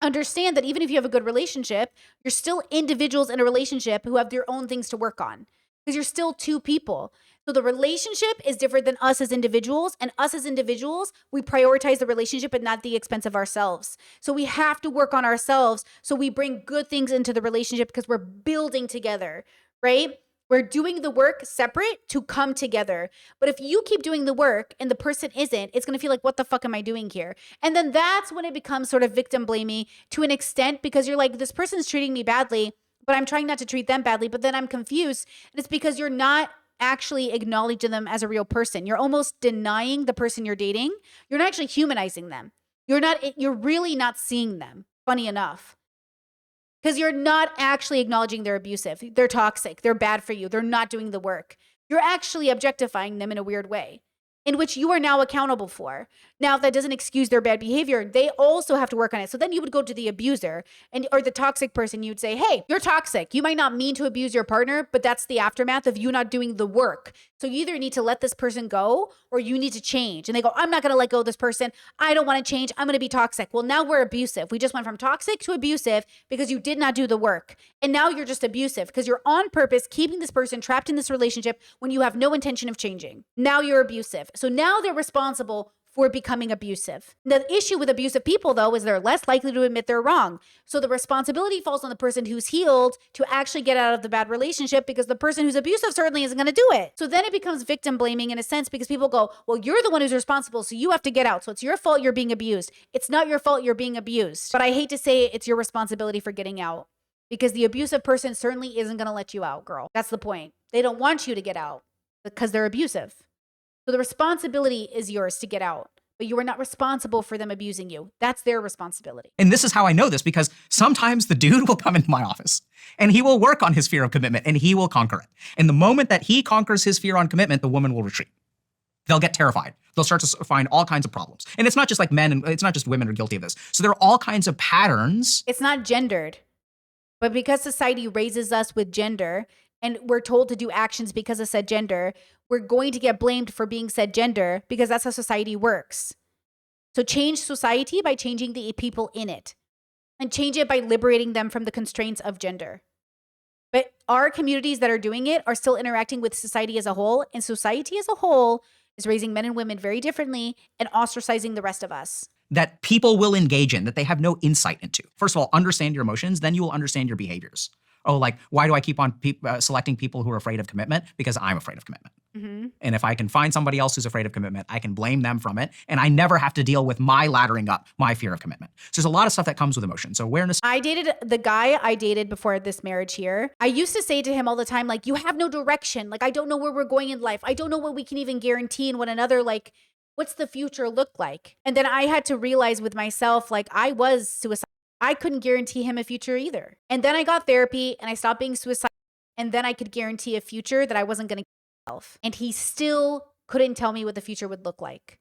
understand that even if you have a good relationship, you're still individuals in a relationship who have their own things to work on because you're still two people. So the relationship is different than us as individuals. And us as individuals, we prioritize the relationship but not the expense of ourselves. So we have to work on ourselves. So we bring good things into the relationship because we're building together, right? We're doing the work separate to come together. But if you keep doing the work and the person isn't, it's going to feel like, what the fuck am I doing here? And then that's when it becomes sort of victim blaming to an extent, because you're like, this person's treating me badly, but I'm trying not to treat them badly. But then I'm confused. And it's because you're not actually acknowledging them as a real person. You're almost denying the person you're dating. You're not actually humanizing them. You're really not seeing them, funny enough. Because you're not actually acknowledging they're abusive, they're toxic, they're bad for you, they're not doing the work. You're actually objectifying them in a weird way, in which you are now accountable for. Now, if that doesn't excuse their bad behavior, they also have to work on it. So then you would go to the abuser or the toxic person. You'd say, hey, you're toxic. You might not mean to abuse your partner, but that's the aftermath of you not doing the work. So you either need to let this person go or you need to change. And they go, I'm not going to let go of this person. I don't want to change. I'm going to be toxic. Well, now we're abusive. We just went from toxic to abusive because you did not do the work. And now you're just abusive because you're on purpose keeping this person trapped in this relationship when you have no intention of changing. Now you're abusive. So now they're responsible for becoming abusive. The issue with abusive people, though, is they're less likely to admit they're wrong. So the responsibility falls on the person who's healed to actually get out of the bad relationship, because the person who's abusive certainly isn't going to do it. So then it becomes victim blaming in a sense, because people go, well, you're the one who's responsible, so you have to get out. So it's your fault you're being abused. It's not your fault you're being abused. But I hate to say it's your responsibility for getting out, because the abusive person certainly isn't going to let you out, girl. That's the point. They don't want you to get out because they're abusive. So the responsibility is yours to get out, but you are not responsible for them abusing you. That's their responsibility. And this is how I know this, because sometimes the dude will come into my office and he will work on his fear of commitment and he will conquer it. And the moment that he conquers his fear on commitment, the woman will retreat. They'll get terrified. They'll start to find all kinds of problems. And it's not just like men, and it's not just women are guilty of this. So there are all kinds of patterns. It's not gendered, but because society raises us with gender and we're told to do actions because of said gender, we're going to get blamed for being said gender because that's how society works. So change society by changing the people in it, and change it by liberating them from the constraints of gender. But our communities that are doing it are still interacting with society as a whole, and society as a whole is raising men and women very differently and ostracizing the rest of us. That people will engage in, that they have no insight into. First of all, understand your emotions, then you will understand your behaviors. Oh, like, why do I keep on selecting people who are afraid of commitment? Because I'm afraid of commitment. Mm-hmm. And if I can find somebody else who's afraid of commitment, I can blame them from it. And I never have to deal with my laddering up my fear of commitment. So there's a lot of stuff that comes with emotion. So awareness. I dated the guy I dated before this marriage here. I used to say to him all the time, like, you have no direction. Like, I don't know where we're going in life. I don't know what we can even guarantee in one another. Like, what's the future look like? And then I had to realize with myself, like, I was suicidal. I couldn't guarantee him a future either. And then I got therapy and I stopped being suicidal. And then I could guarantee a future that I wasn't going to kill myself. And he still couldn't tell me what the future would look like.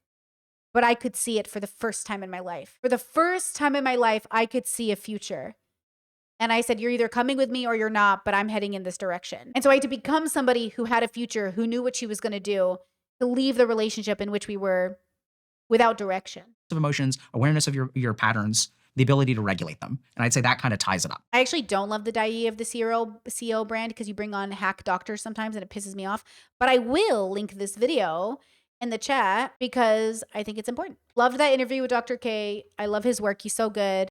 But I could see it for the first time in my life. For the first time in my life, I could see a future. And I said, you're either coming with me or you're not, but I'm heading in this direction. And so I had to become somebody who had a future, who knew what she was going to do, to leave the relationship in which we were without direction. Of emotions, awareness of your patterns, the ability to regulate them. And I'd say that kind of ties it up. I actually don't love the Dai of the CO brand because you bring on hack doctors sometimes and it pisses me off. But I will link this video in the chat because I think it's important. Loved that interview with Dr. K. I love his work. He's so good.